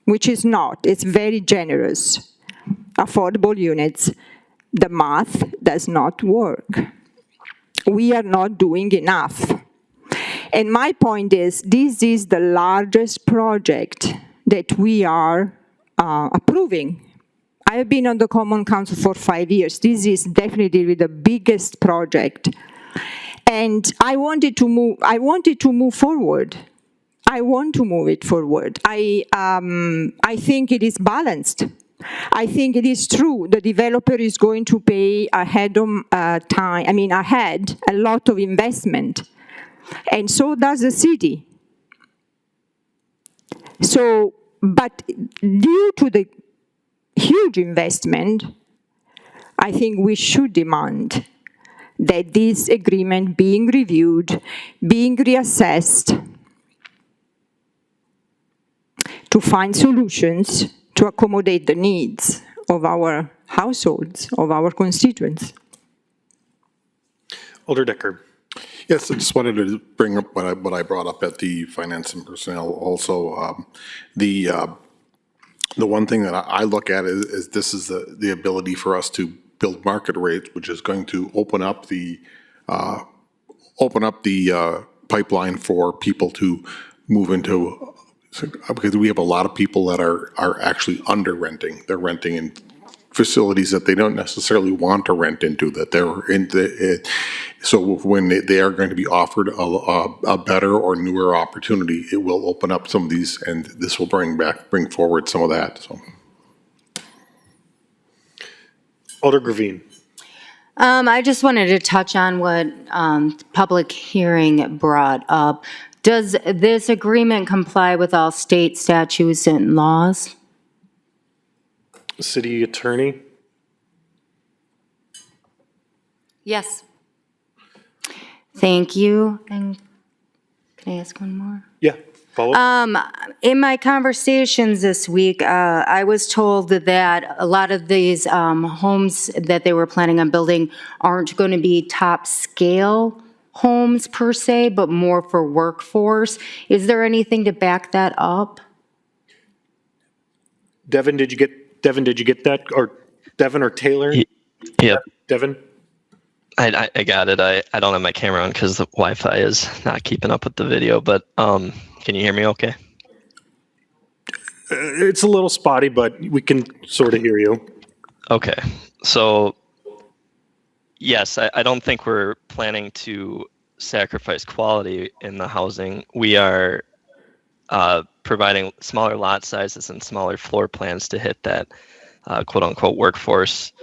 which is not, it's very generous, affordable units, the math does not work. We are not doing enough. And my point is, this is the largest project that we are approving. I have been on the Common Council for 5 years. This is definitely the biggest project. And I wanted to move forward. I want to move it forward. I think it is balanced. I think it is true. The developer is going to pay ahead a lot of investment. And so does the city. So, but due to the huge investment, I think we should demand that this agreement being reviewed, being reassessed, to find solutions to accommodate the needs of our households, of our constituents. Alder Decker. Yes, I just wanted to bring up what I brought up at the Finance and Personnel also. The one thing that I look at is this is the ability for us to build market rates, which is going to open up the pipeline for people to move into, because we have a lot of people that are actually under renting. They're renting in facilities that they don't necessarily want to rent into, that they're in so when they are going to be offered a better or newer opportunity, it will open up some of these, and this will bring forward some of that. So, Alder Gravine. I just wanted to touch on what public hearing brought up. Does this agreement comply with all state statutes and laws? City Attorney. Yes. Thank you. And can I ask one more? Yeah, follow up. In my conversations this week, I was told that a lot of these homes that they were planning on building aren't going to be top scale homes per se, but more for workforce. Is there anything to back that up? Devin, did you get that? Or Devin or Taylor? Yeah. Devin? I got it. I don't have my camera on because the Wi-Fi is not keeping up with the video, but can you hear me okay? It's a little spotty, but we can sort of hear you. Okay. So, yes, I don't think we're planning to sacrifice quality in the housing. We are providing smaller lot sizes and smaller floor plans to hit that quote-unquote workforce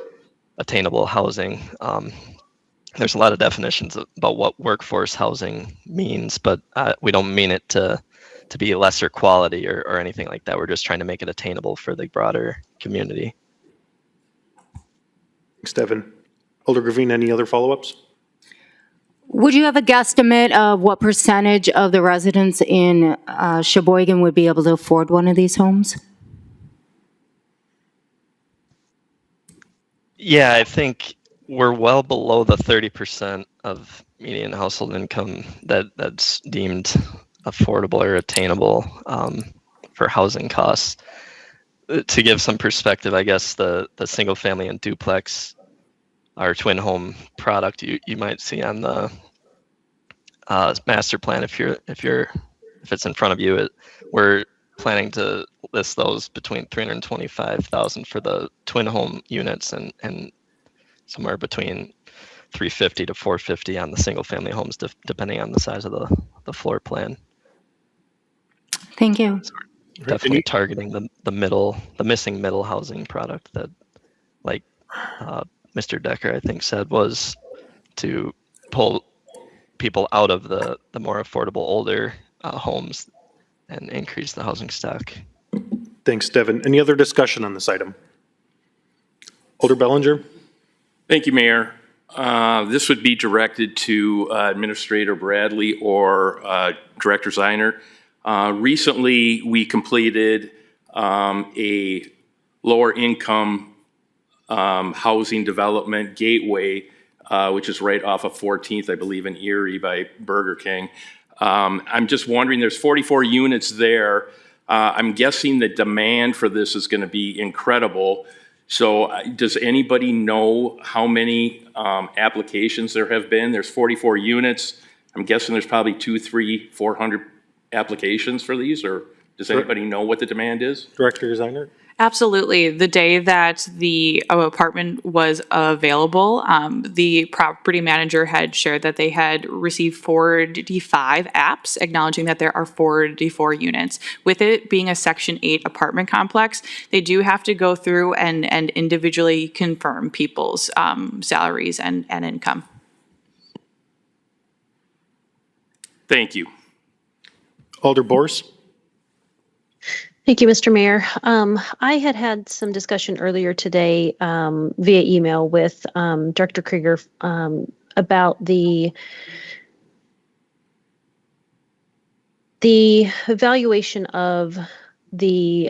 attainable housing. There's a lot of definitions about what workforce housing means, but we don't mean it to be lesser quality or anything like that. We're just trying to make it attainable for the broader community. Thanks, Devin. Alder Gravine, any other follow-ups? Would you have a guesstimate of what percentage of the residents in Sheboygan would be able to afford one of these homes? Yeah, I think we're well below the 30% of median household income that's deemed affordable or attainable for housing costs. To give some perspective, I guess the single family and duplex, our twin home product you might see on the master plan if it's in front of you, we're planning to list those between $325,000 for the twin home units and somewhere between $350,000 to $450,000 on the single family homes, depending on the size of the floor plan. Thank you. So we're definitely targeting the missing middle housing product that, like Mr. Decker I think said, was to pull people out of the more affordable older homes and increase the housing stock. Thanks, Devin. Any other discussion on this item? Alder Bellinger? Thank you, Mayor. This would be directed to Administrator Bradley or Director Zeiner. Recently, we completed a lower income housing development Gateway, which is right off of 14th, I believe, in Erie by Burger King. I'm just wondering, there's 44 units there. I'm guessing the demand for this is going to be incredible. So does anybody know how many applications there have been? There's 44 units. I'm guessing there's probably 200, 300, 400 applications for these, or does anybody know what the demand is? Director Zeiner? Absolutely. The day that the apartment was available, the property manager had shared that they had received 45 apps acknowledging that there are 44 units. With it being a Section 8 apartment complex, they do have to go through and individually confirm people's salaries and income. Thank you. Alder Bors? Thank you, Mr. Mayor. I had some discussion earlier today via email with Director Krieger about the evaluation of the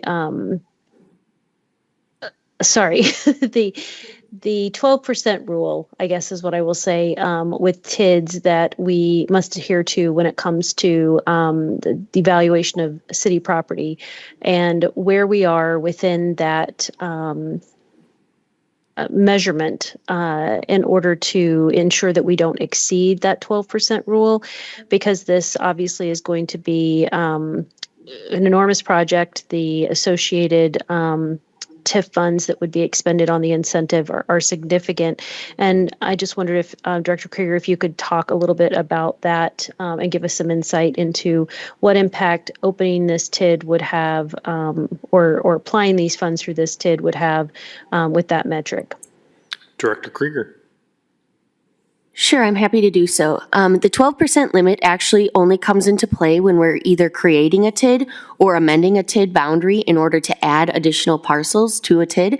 the 12% rule, I guess is what I will say, with TIDs that we must adhere to when it comes to the evaluation of city property, and where we are within that measurement in order to ensure that we don't exceed that 12% rule, because this obviously is going to be an enormous project. The associated TIF funds that would be expended on the incentive are significant. And I just wondered if, Director Krieger, if you could talk a little bit about that and give us some insight into what impact opening this TID would have, or applying these funds through this TID would have with that metric. Director Krieger. Sure, I'm happy to do so. The 12% limit actually only comes into play when we're either creating a TID or amending a TID boundary in order to add additional parcels to a TID.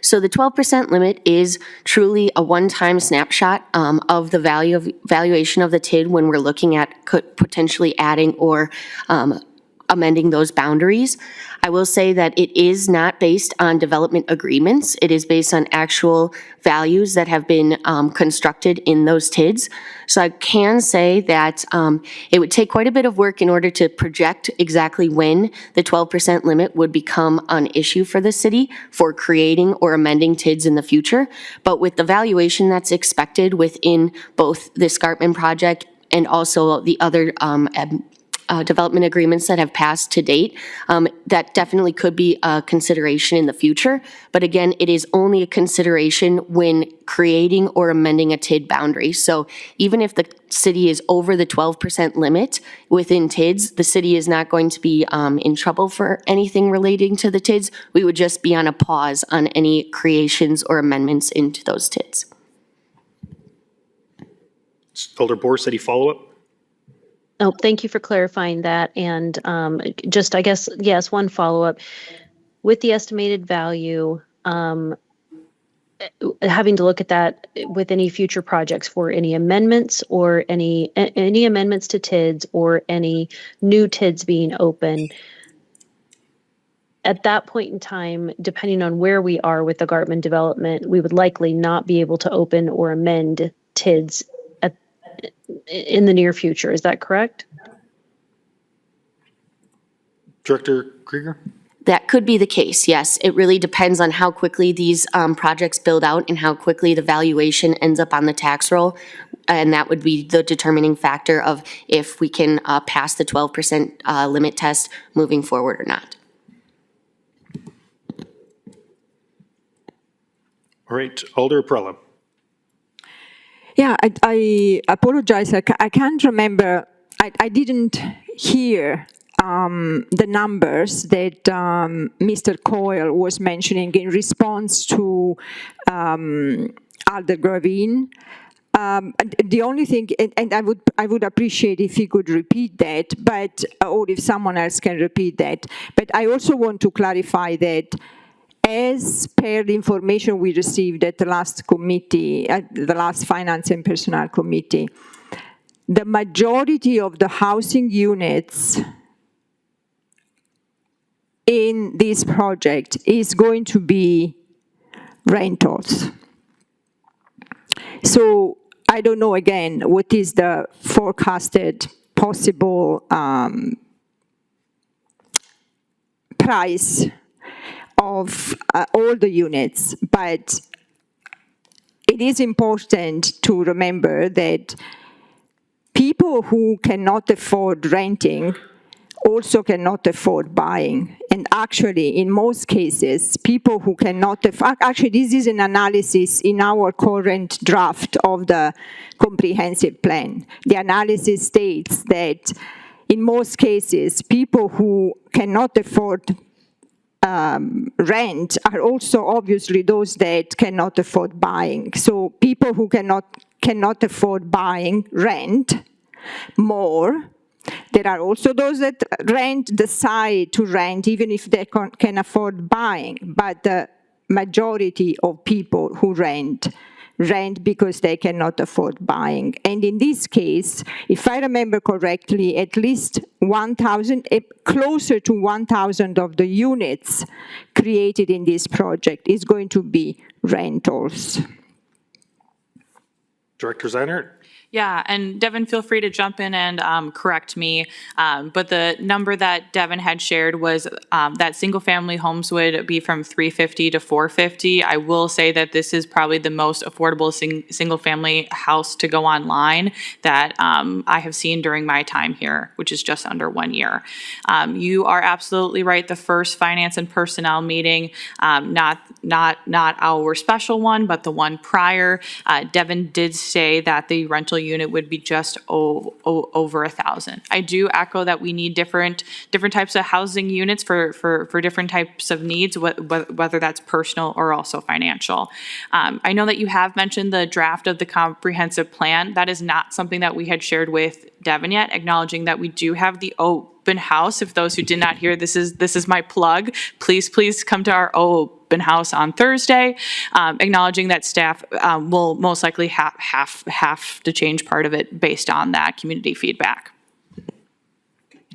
So the 12% limit is truly a one-time snapshot of the valuation of the TID when we're looking at potentially adding or amending those boundaries. I will say that it is not based on development agreements. It is based on actual values that have been constructed in those TIDs. So I can say that it would take quite a bit of work in order to project exactly when the 12% limit would become an issue for the city for creating or amending TIDs in the future. But with the valuation that's expected within both the escarpment project and also the other development agreements that have passed to date, that definitely could be a consideration in the future. But again, it is only a consideration when creating or amending a TID boundary. So even if the city is over the 12% limit within TIDs, the city is not going to be in trouble for anything relating to the TIDs. We would just be on a pause on any creations or amendments into those TIDs. Alder Bors, any follow-up? Oh, thank you for clarifying that. And just, I guess, yes, one follow-up. With the estimated value, having to look at that with any future projects for any amendments or any amendments to TIDs or any new TIDs being open, at that point in time, depending on where we are with the Gartman development, we would likely not be able to open or amend TIDs in the near future. Is that correct? Director Krieger? That could be the case, yes. It really depends on how quickly these projects build out and how quickly the valuation ends up on the tax roll. And that would be the determining factor of if we can pass the 12% limit test moving forward or not. All right, Alder Prella. Yeah, I apologize. I can't remember. I didn't hear the numbers that Mr. Coyle was mentioning in response to Alder Gravin. The only thing, and I would appreciate if he could repeat that, but or if someone else can repeat that. But I also want to clarify that, as per the information we received at the last committee, at the last Finance and Personnel Committee, the majority of the housing units in this project is going to be rentals. So I don't know, again, what is the forecasted possible price of all the units, but it is important to remember that people who cannot afford renting also cannot afford buying. And actually, in most cases, people who cannot afford, actually this is an analysis in our current draft of the comprehensive plan. The analysis states that in most cases, people who cannot afford rent are also obviously those that cannot afford buying. So people who cannot afford buying rent more. There are also those that decide to rent even if they can afford buying, but the majority of people who rent because they cannot afford buying. And in this case, if I remember correctly, at least 1,000, closer to 1,000 of the units created in this project is going to be rentals. Director Zeinert? Yeah, and Devin, feel free to jump in and correct me. But the number that Devin had shared was that single-family homes would be from $350 to $450. I will say that this is probably the most affordable single-family house to go online that I have seen during my time here, which is just under 1 year. You are absolutely right. The first Finance and Personnel meeting, not our special one, but the one prior, Devin did say that the rental unit would be just over 1,000. I do echo that we need different types of housing units for different types of needs, whether that's personal or also financial. I know that you have mentioned the draft of the comprehensive plan. That is not something that we had shared with Devin yet, acknowledging that we do have the open house. If those who did not hear, this is my plug. Please come to our open house on Thursday, acknowledging that staff will most likely have to change part of it based on that community feedback.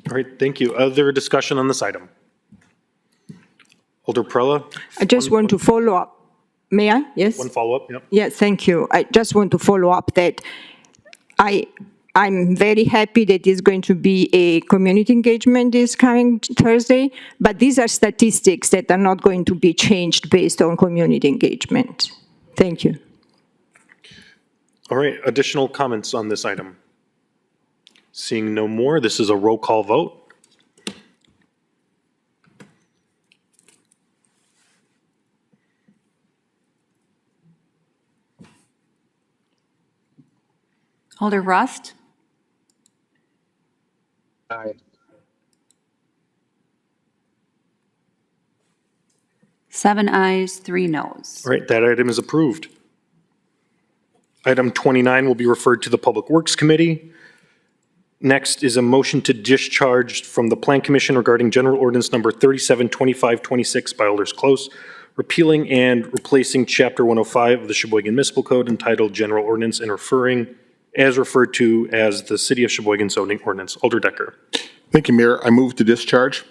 All right, thank you. Other discussion on this item? Alder Prella? I just want to follow up. May I? Yes? One follow-up, yep. Yes, thank you. I just want to follow up that I'm very happy that it's going to be a community engagement this coming Thursday, but these are statistics that are not going to be changed based on community engagement. Thank you. All right, additional comments on this item? Seeing no more, this is a roll call vote. Alder Rust? Aye. 7 ayes, 3 noes. All right, that item is approved. Item 29 will be referred to the Public Works Committee. Next is a motion to discharge from the Plan Commission regarding General Ordinance Number 372526 by Alders Close, repealing and replacing Chapter 105 of the Sheboygan Municipal Code entitled General Ordinance and referring as referred to as the City of Sheboygan zoning ordinance. Alder Decker. Thank you, Mayor. I move to discharge.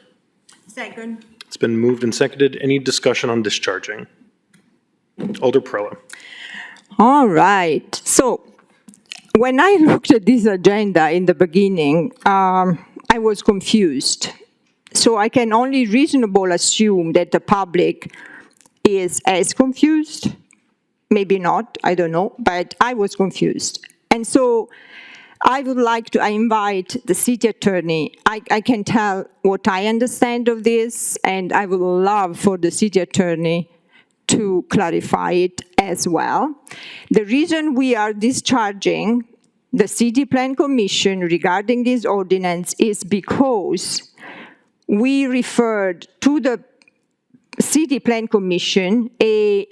Second. It's been moved and seconded. Any discussion on discharging? Alder Prella. All right. So when I looked at this agenda in the beginning, I was confused. So I can only reasonably assume that the public is as confused. Maybe not, I don't know, but I was confused. And so I would like to invite the city attorney. I can tell what I understand of this, and I would love for the city attorney to clarify it as well. The reason we are discharging the City Plan Commission regarding this ordinance is because we referred to the City Plan Commission a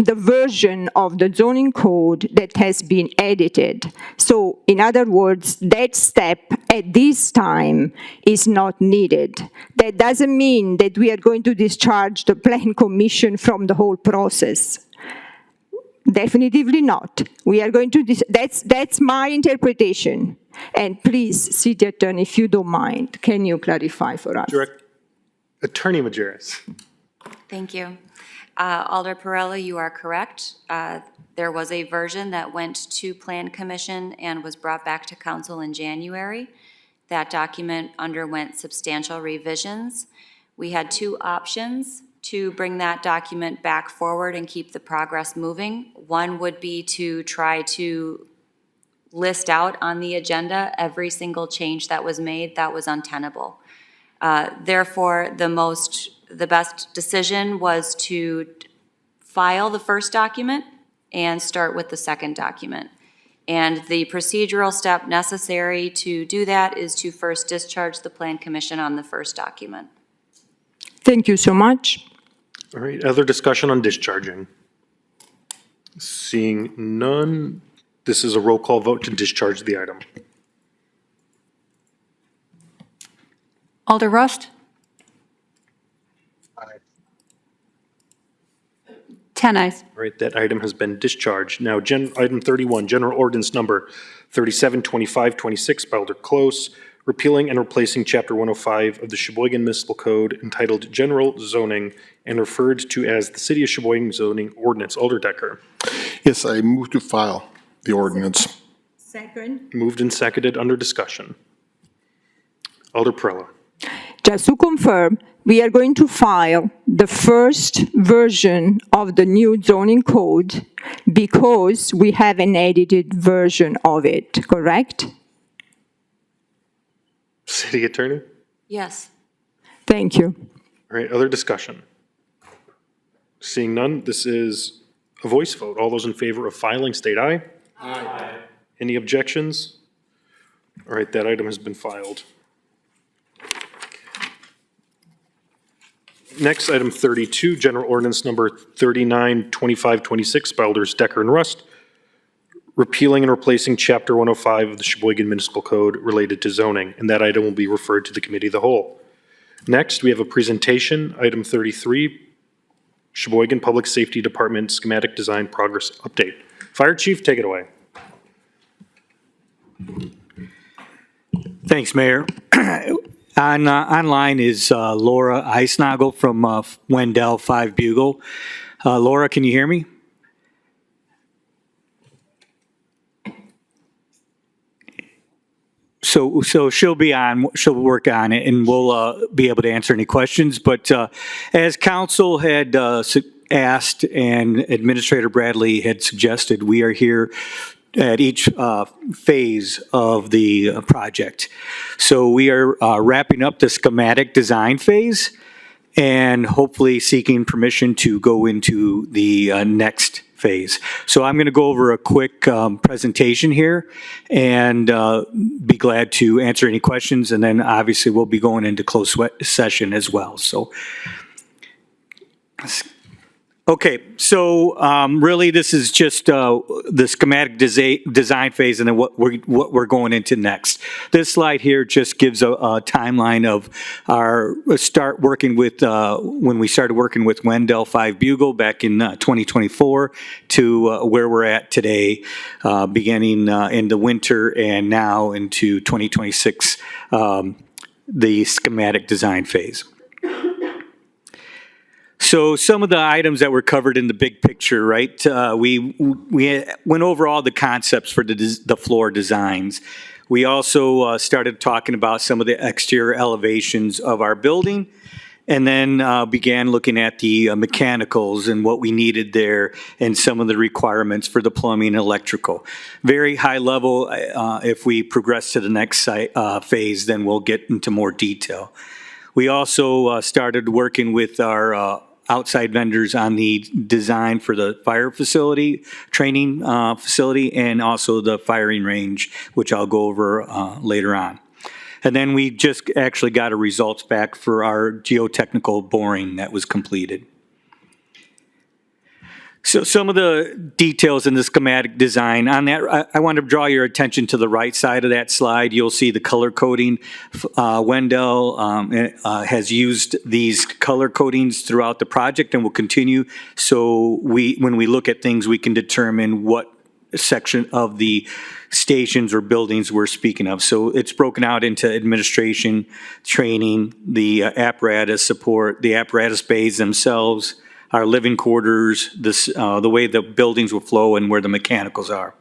the version of the zoning code that has been edited. So in other words, that step at this time is not needed. That doesn't mean that we are going to discharge the Plan Commission from the whole process. Definitively not. We are going to, that's my interpretation. And please, City Attorney, if you don't mind, can you clarify for us? Attorney Majerus. Thank you. Alder Perella, you are correct. There was a version that went to Plan Commission and was brought back to council in January. That document underwent substantial revisions. We had two options to bring that document back forward and keep the progress moving. One would be to try to list out on the agenda every single change that was made. That was untenable. Therefore, the best decision was to file the first document and start with the second document. And the procedural step necessary to do that is to first discharge the Plan Commission on the first document. Thank you so much. All right, other discussion on discharging? Seeing none, this is a roll call vote to discharge the item. Alder Rust? Aye. 10 ayes. All right, that item has been discharged. Now, item 31, General Ordinance Number 372526 by Alder Close, repealing and replacing Chapter 105 of the Sheboygan Municipal Code entitled General Zoning and referred to as the City of Sheboygan Zoning Ordinance. Alder Decker. Yes, I move to file the ordinance. Second. Moved and seconded under discussion. Alder Perella. Just to confirm, we are going to file the first version of the new zoning code because we have an edited version of it, correct? City Attorney? Yes. Thank you. All right, other discussion? Seeing none, this is a voice vote. All those in favor of filing, state aye. Aye. Any objections? All right, that item has been filed. Next, item 32, General Ordinance Number 392526 by Alders Decker and Rust, repealing and replacing Chapter 105 of the Sheboygan Municipal Code related to zoning, and that item will be referred to the Committee of the Whole. Next, we have a presentation, item 33, Sheboygan Public Safety Department Schematic Design Progress Update. Fire Chief, take it away. Thanks, Mayor. Online is Laura Eisnagel from Wendell 5 Bugle. Laura, can you hear me? So she'll be on, she'll work on it, and we'll be able to answer any questions. But as council had asked and Administrator Bradley had suggested, we are here at each phase of the project. So we are wrapping up the schematic design phase and hopefully seeking permission to go into the next phase. So I'm going to go over a quick presentation here and be glad to answer any questions, and then obviously we'll be going into closed session as well. So okay, so really this is just the schematic design phase and then what we're going into next. This slide here just gives a timeline of our start working with, when we started working with Wendell 5 Bugle back in 2024 to where we're at today, beginning in the winter and now into 2026, the schematic design phase. So some of the items that were covered in the big picture, right? We went over all the concepts for the floor designs. We also started talking about some of the exterior elevations of our building, and then began looking at the mechanicals and what we needed there and some of the requirements for the plumbing and electrical. Very high level. If we progress to the next phase, then we'll get into more detail. We also started working with our outside vendors on the design for the fire facility, training facility, and also the firing range, which I'll go over later on. And then we just actually got a results back for our geotechnical boring that was completed. So some of the details in the schematic design on that, I want to draw your attention to the right side of that slide. You'll see the color coding. Wendell has used these color codings throughout the project and will continue. So when we look at things, we can determine what section of the stations or buildings we're speaking of. So it's broken out into administration, training, the apparatus support, the apparatus bays themselves, our living quarters, the way the buildings will flow and where the mechanicals are.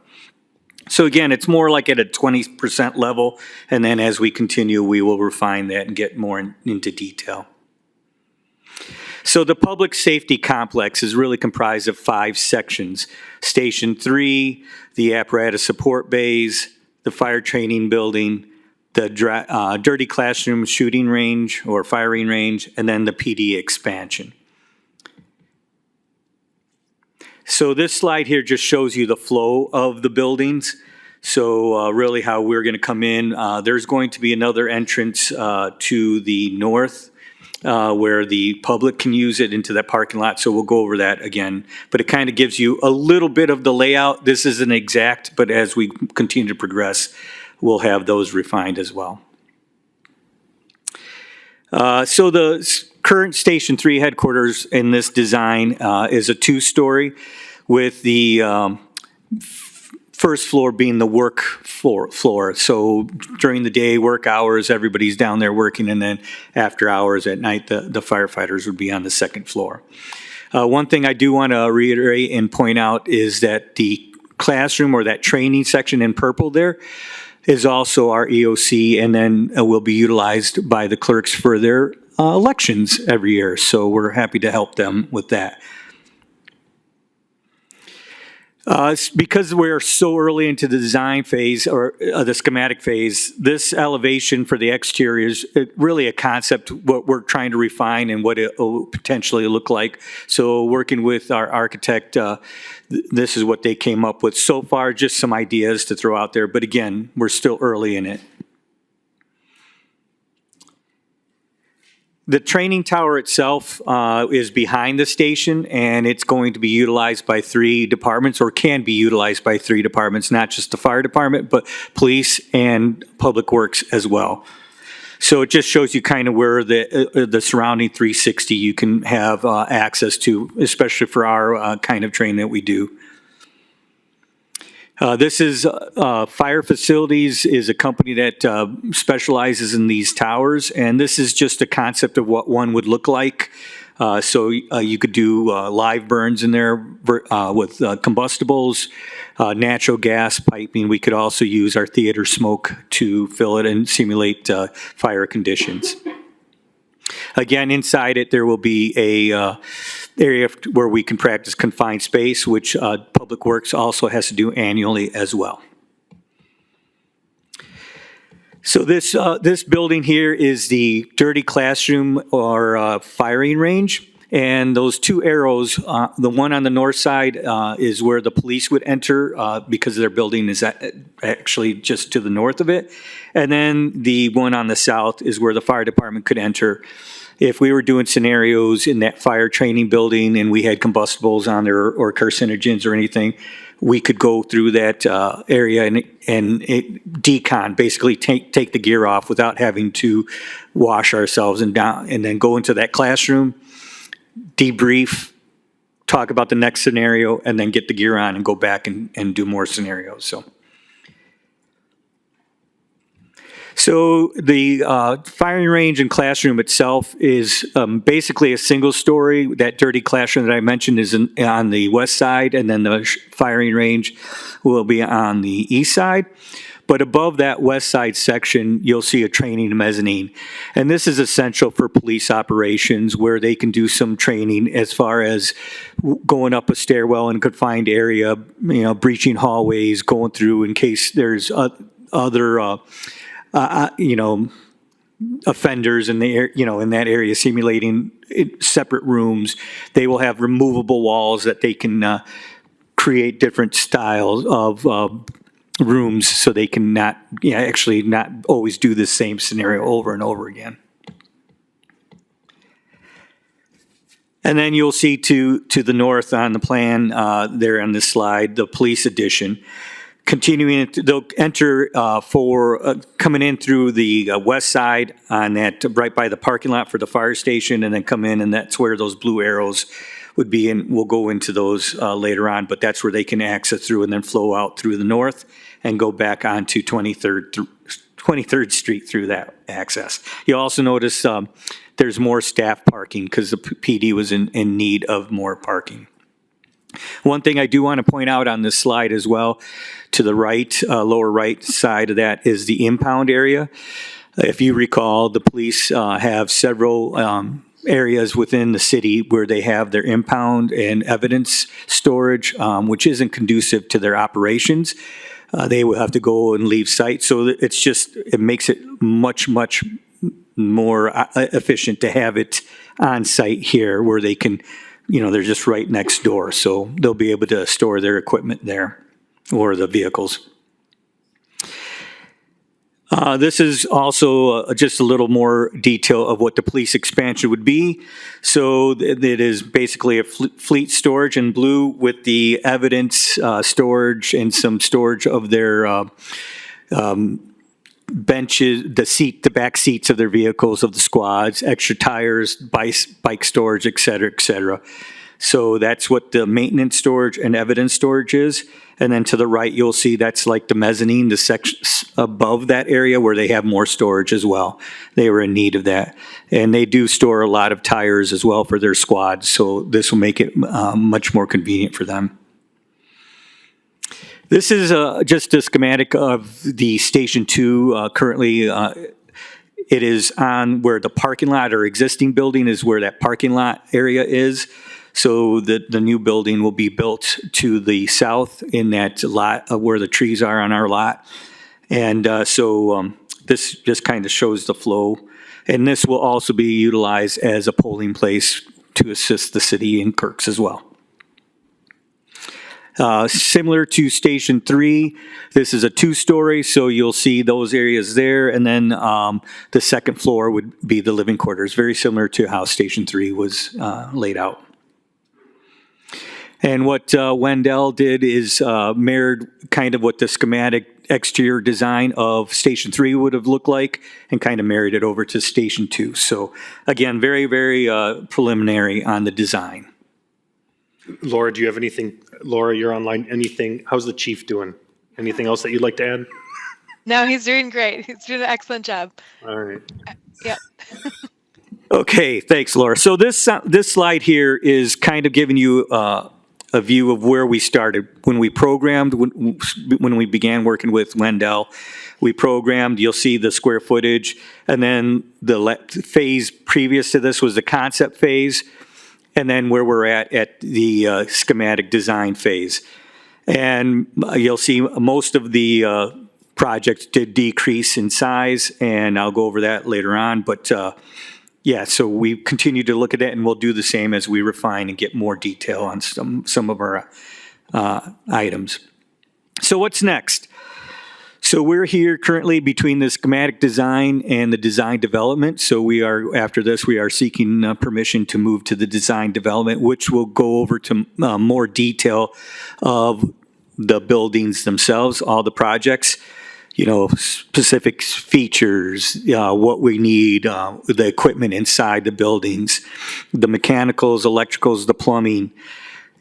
So again, it's more like at a 20% level, and then as we continue, we will refine that and get more into detail. So the public safety complex is really comprised of 5 sections. Station 3, the apparatus support bays, the fire training building, the dirty classroom shooting range or firing range, and then the PD expansion. So this slide here just shows you the flow of the buildings. So really how we're going to come in. There's going to be another entrance to the north where the public can use it into that parking lot. So we'll go over that again. But it kind of gives you a little bit of the layout. This isn't exact, but as we continue to progress, we'll have those refined as well. So the current Station 3 headquarters in this design is a 2-story with the first floor being the work floor. So during the day, work hours, everybody's down there working, and then after hours at night, the firefighters would be on the second floor. One thing I do want to reiterate and point out is that the classroom or that training section in purple there is also our EOC, and then will be utilized by the clerks for their elections every year. So we're happy to help them with that. Because we're so early into the design phase or the schematic phase, this elevation for the exterior is really a concept what we're trying to refine and what it will potentially look like. So working with our architect, this is what they came up with. So far, just some ideas to throw out there, but again, we're still early in it. The training tower itself is behind the station, and it's going to be utilized by 3 departments, or can be utilized by 3 departments, not just the fire department, but police and public works as well. So it just shows you kind of where the surrounding 360 you can have access to, especially for our kind of training that we do. This is Fire Facilities is a company that specializes in these towers, and this is just a concept of what one would look like. So you could do live burns in there with combustibles, natural gas piping. We could also use our theater smoke to fill it and simulate fire conditions. Again, inside it, there will be a area where we can practice confined space, which Public Works also has to do annually as well. So this building here is the dirty classroom or firing range. And those 2 arrows, the one on the north side is where the police would enter because their building is actually just to the north of it. And then the one on the south is where the fire department could enter. If we were doing scenarios in that fire training building and we had combustibles on there or carcinogens or anything, we could go through that area and decon, basically take the gear off without having to wash ourselves and then go into that classroom, debrief, talk about the next scenario, and then get the gear on and go back and do more scenarios. So the firing range and classroom itself is basically a single story. That dirty classroom that I mentioned is on the west side, and then the firing range will be on the east side. But above that west side section, you'll see a training mezzanine. And this is essential for police operations where they can do some training as far as going up a stairwell in a confined area, breaching hallways, going through in case there's other offenders in the in that area, simulating separate rooms. They will have removable walls that they can create different styles of rooms, so they can not always do the same scenario over and over again. And then you'll see to the north on the plan there on this slide, the police addition. Continuing, they'll enter coming in through the west side on that, right by the parking lot for the fire station, and then come in, and that's where those blue arrows would be, and we'll go into those later on, but that's where they can access through and then flow out through the north and go back onto 23rd Street through that access. You'll also notice there's more staff parking because the PD was in need of more parking. One thing I do want to point out on this slide as well, to the right, lower right side of that is the impound area. If you recall, the police have several areas within the city where they have their impound and evidence storage, which isn't conducive to their operations. They will have to go and leave site, so it makes it much more efficient to have it on site here where they can, they're just right next door, so they'll be able to store their equipment there or the vehicles. This is also just a little more detail of what the police expansion would be. So it is basically a fleet storage in blue with the evidence storage and some storage of their benches, the back seats of their vehicles, of the squads, extra tires, bike storage, et cetera, et cetera. So that's what the maintenance storage and evidence storage is. And then to the right, you'll see that's like the mezzanine, the section above that area where they have more storage as well. They were in need of that. And they do store a lot of tires as well for their squads. So this will make it much more convenient for them. This is just a schematic of the Station 2. Currently, it is on where the parking lot or existing building is where that parking lot area is. So the new building will be built to the south in that lot where the trees are on our lot. And so this just kind of shows the flow. And this will also be utilized as a polling place to assist the city in Kirks as well. Similar to Station 3, this is a 2-story, so you'll see those areas there, and then the second floor would be the living quarters, very similar to how Station 3 was laid out. And what Wendell did is mirrored kind of what the schematic exterior design of Station 3 would have looked like and kind of married it over to Station 2. So again, very, very preliminary on the design. Laura, do you have anything? Laura, you're online. Anything? How's the chief doing? Anything else that you'd like to add? No, he's doing great. He's doing an excellent job. All right. Yep. Okay, thanks, Laura. So this slide here is kind of giving you a view of where we started. When we programmed, when we began working with Wendell, we programmed, you'll see the square footage, and then the phase previous to this was the concept phase, and then where we're at the schematic design phase. And you'll see most of the projects did decrease in size, and I'll go over that later on, but yeah, so we continue to look at it, and we'll do the same as we refine and get more detail on some of our items. So what's next? So we're here currently between the schematic design and the design development. So we are, after this, we are seeking permission to move to the design development, which will go over to more detail of the buildings themselves, all the projects, you know, specific features, what we need, the equipment inside the buildings, the mechanicals, electricals, the plumbing,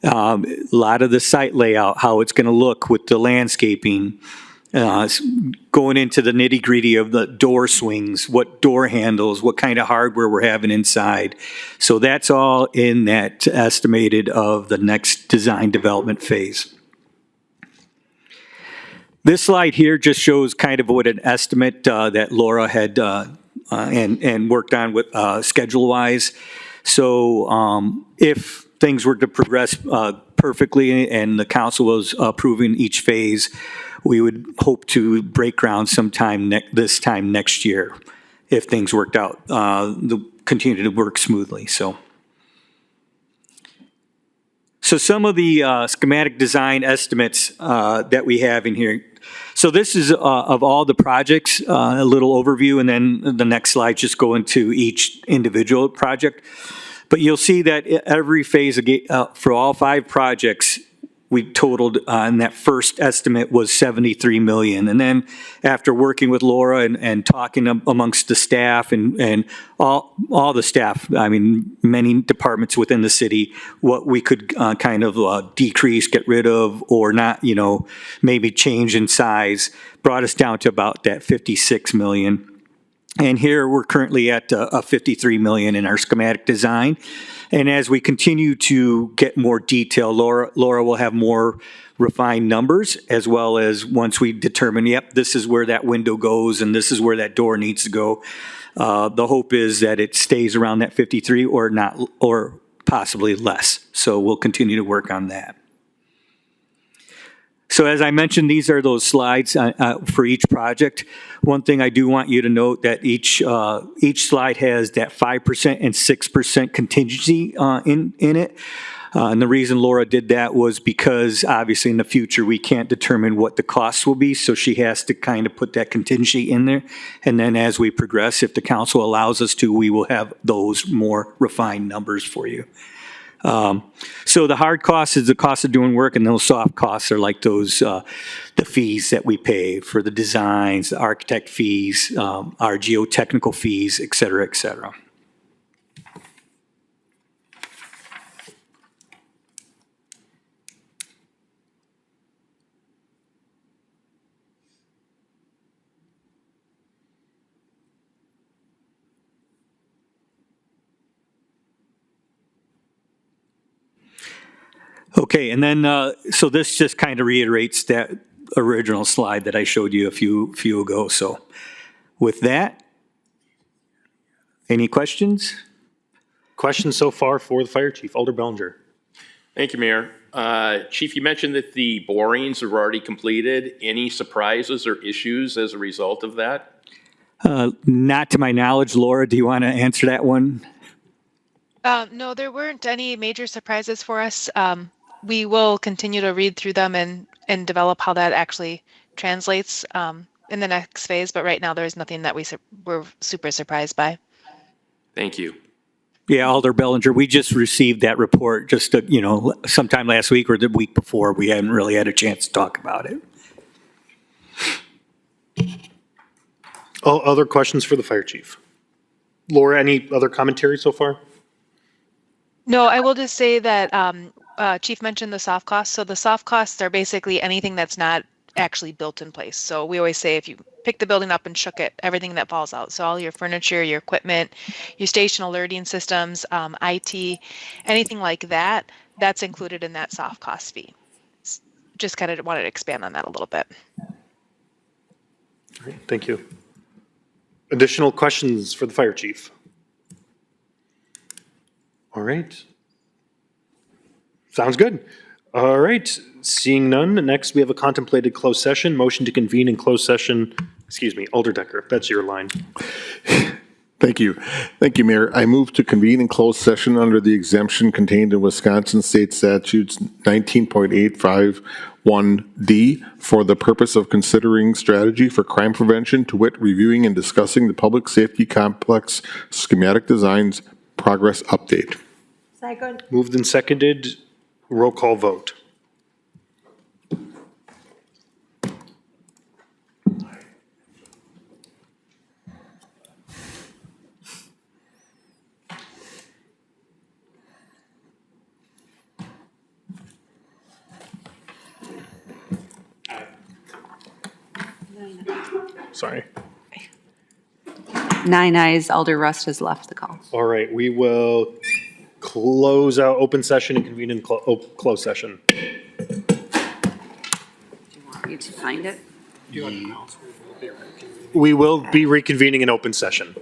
a lot of the site layout, how it's going to look with the landscaping, going into the nitty gritty of the door swings, what door handles, what kind of hardware we're having inside. So that's all in that estimated of the next design development phase. This slide here just shows kind of what an estimate that Laura had and worked on with schedule-wise. So if things were to progress perfectly and the council was approving each phase, we would hope to break ground sometime this time next year if things worked out, continue to work smoothly. So some of the schematic design estimates that we have in here. So this is of all the projects, a little overview, and then the next slide just go into each individual project. But you'll see that every phase for all 5 projects, we totaled on that first estimate was 73 million. And then after working with Laura and talking amongst the staff and all the staff, I mean, many departments within the city, what we could kind of decrease, get rid of, or not, maybe change in size, brought us down to about that 56 million. And here we're currently at a 53 million in our schematic design. And as we continue to get more detail, Laura will have more refined numbers, as well as once we determine, yep, this is where that window goes and this is where that door needs to go. The hope is that it stays around that 53 or not, or possibly less. So we'll continue to work on that. So as I mentioned, these are those slides for each project. One thing I do want you to note that each slide has that 5% and 6% contingency in it. And the reason Laura did that was because obviously in the future we can't determine what the costs will be, so she has to kind of put that contingency in there. And then as we progress, if the council allows us to, we will have those more refined numbers for you. So the hard cost is the cost of doing work, and those soft costs are like those, the fees that we pay for the designs, the architect fees, our geotechnical fees, et cetera, et cetera. Okay, and then, so this just kind of reiterates that original slide that I showed you a few ago. So with that, any questions? Questions so far for the fire chief, Alder Bellinger. Thank you, Mayor. Chief, you mentioned that the borings are already completed. Any surprises or issues as a result of that? Not to my knowledge. Laura, do you want to answer that one? No, there weren't any major surprises for us. We will continue to read through them and develop how that actually translates in the next phase. But right now, there is nothing that we're super surprised by. Thank you. Yeah, Alder Bellinger, we just received that report just, sometime last week or the week before. We hadn't really had a chance to talk about it. All other questions for the fire chief? Laura, any other commentary so far? No, I will just say that Chief mentioned the soft costs. So the soft costs are basically anything that's not actually built in place. So we always say if you pick the building up and shook it, everything that falls out. So all your furniture, your equipment, your station alerting systems, IT, anything like that, that's included in that soft cost fee. Just kind of wanted to expand on that a little bit. All right, thank you. Additional questions for the fire chief? All right. Sounds good. All right, seeing none, next we have a contemplated closed session. Motion to convene in closed session. Excuse me, Alder Decker, that's your line. Thank you. Thank you, Mayor. I move to convene in closed session under the exemption contained in Wisconsin State Statutes 19.851D for the purpose of considering strategy for crime prevention, to wit, reviewing and discussing the public safety complex schematic designs progress update. Second. Moved and seconded, roll call vote. Sorry. 9 ayes, Alder Rust has left the call. All right, we will close out open session and convene in closed session. Do you want me to find it? We will be reconvening in open session.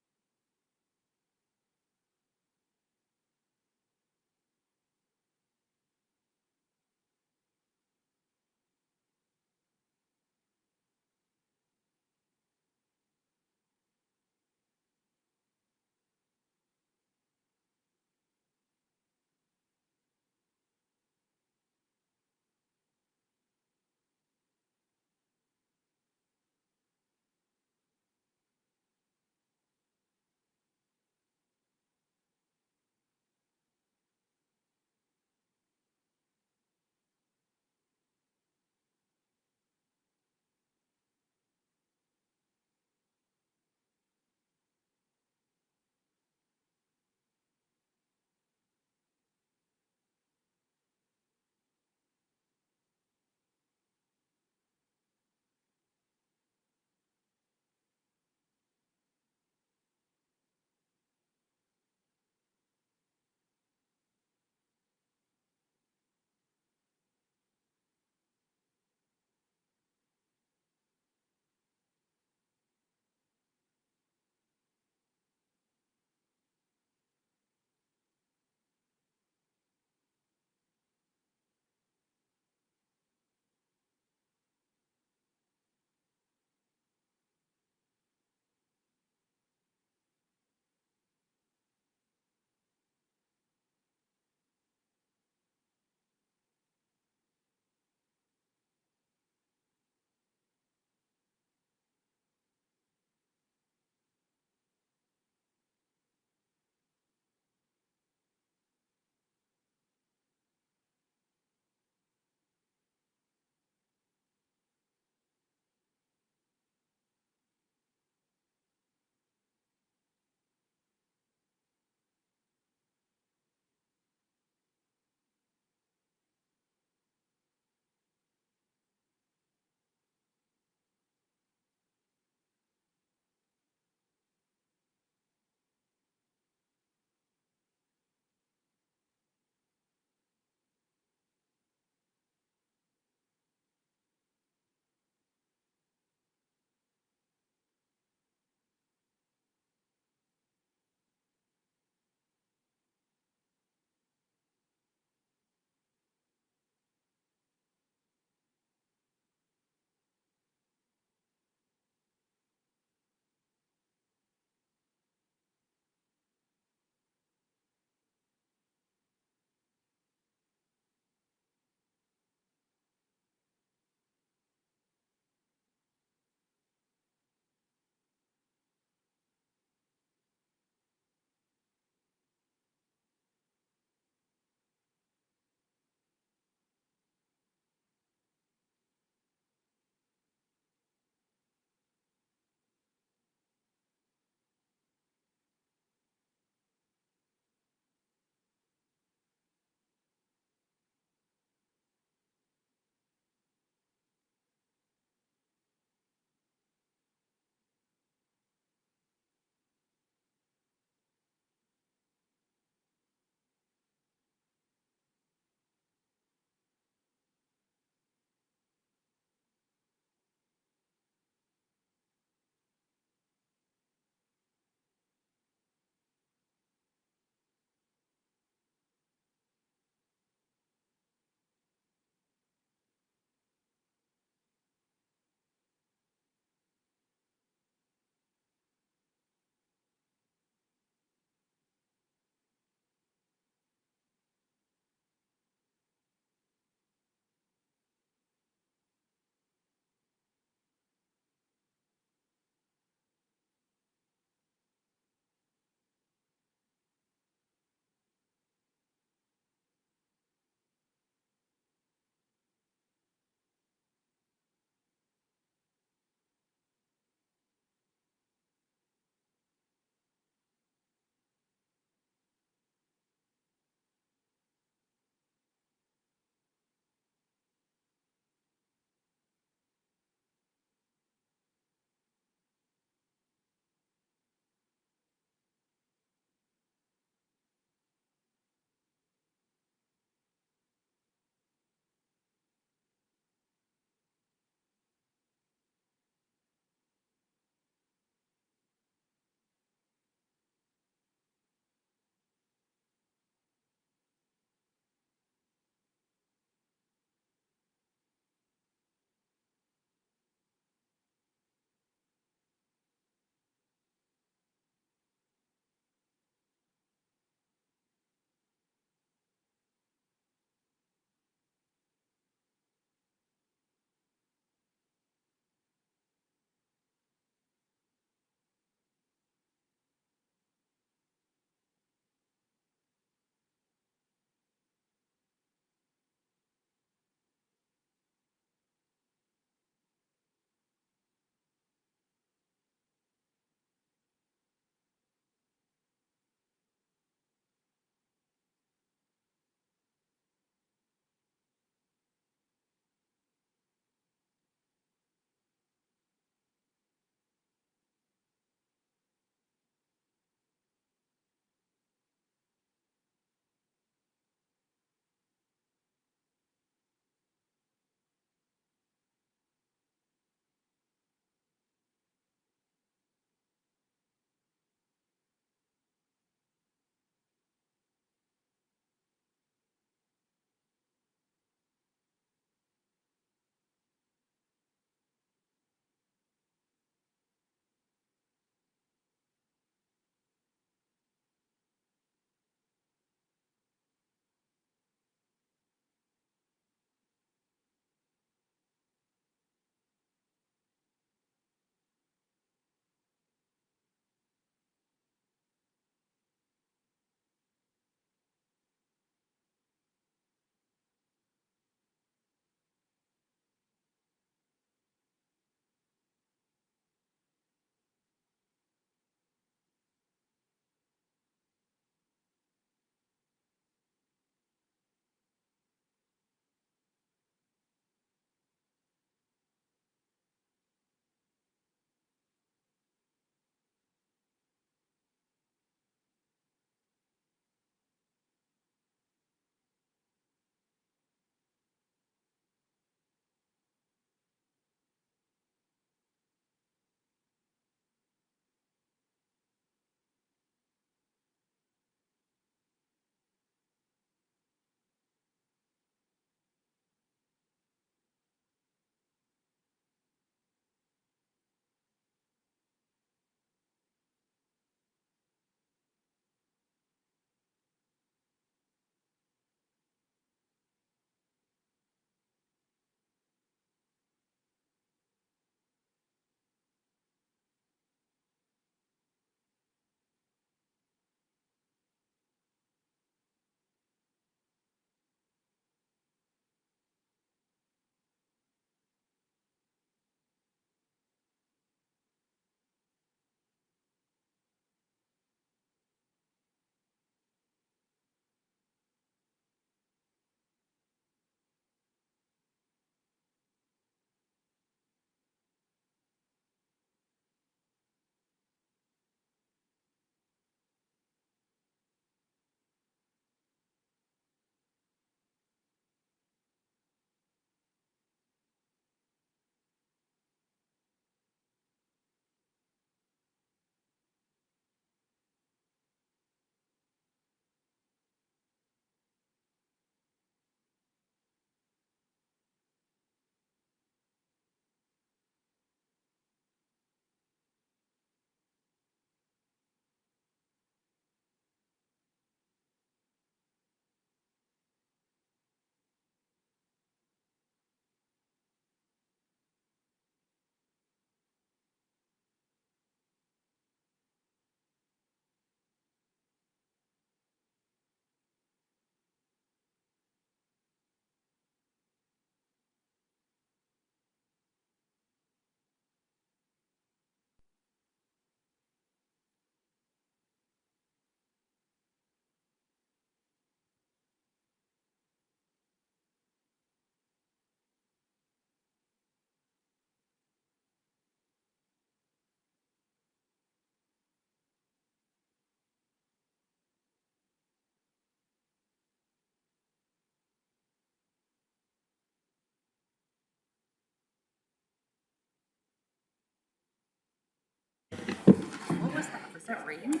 that rain?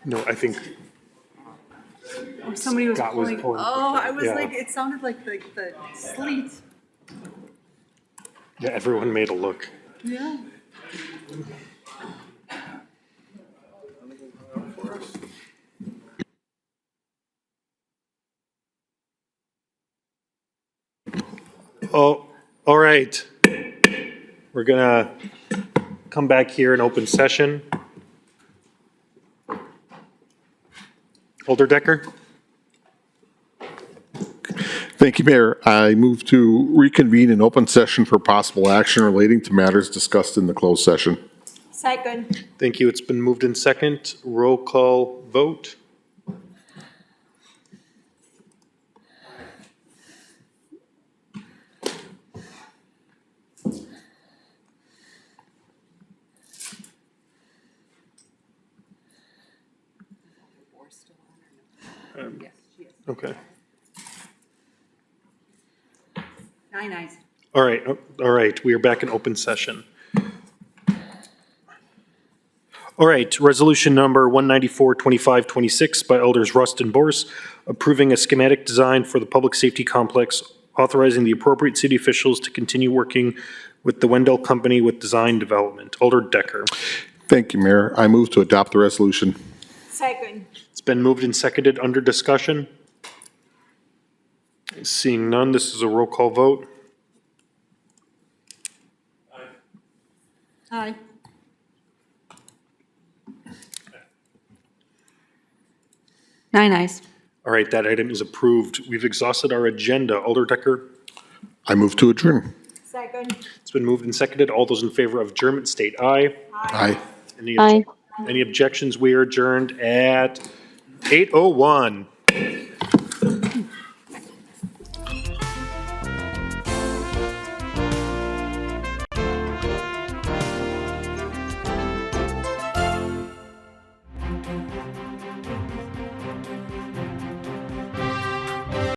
No, I think Oh, somebody was Scott was pouring. pouring. Oh, I was Yeah. like, it sounded like the sleet. Yeah, everyone made a look. Yeah. Oh, all right. We're gonna come back here in open session. Alder Decker? Thank you, Mayor. I move to reconvene in open session for possible action relating to matters discussed in the closed session. Second. Thank you. It's been moved in second. Roll call vote. Okay. 9 ayes. All right, all right. We are back in open session. All right, resolution number 194-2526 by Elders Rust and Borse, approving a schematic design for the public safety complex, authorizing the appropriate city officials to continue working with the Wendell Company with design development. Alder Decker. Thank you, Mayor. I move to adopt the resolution. Second. It's been moved and seconded under discussion. Seeing none, this is a roll call vote. Aye. Nine ayes. All right, that item is approved. We've exhausted our agenda. Alder Decker. I move to adjourn. Second. It's been moved and seconded. All those in favor of adjournment state aye. Aye. Aye. Any objections? We are adjourned at 8:01.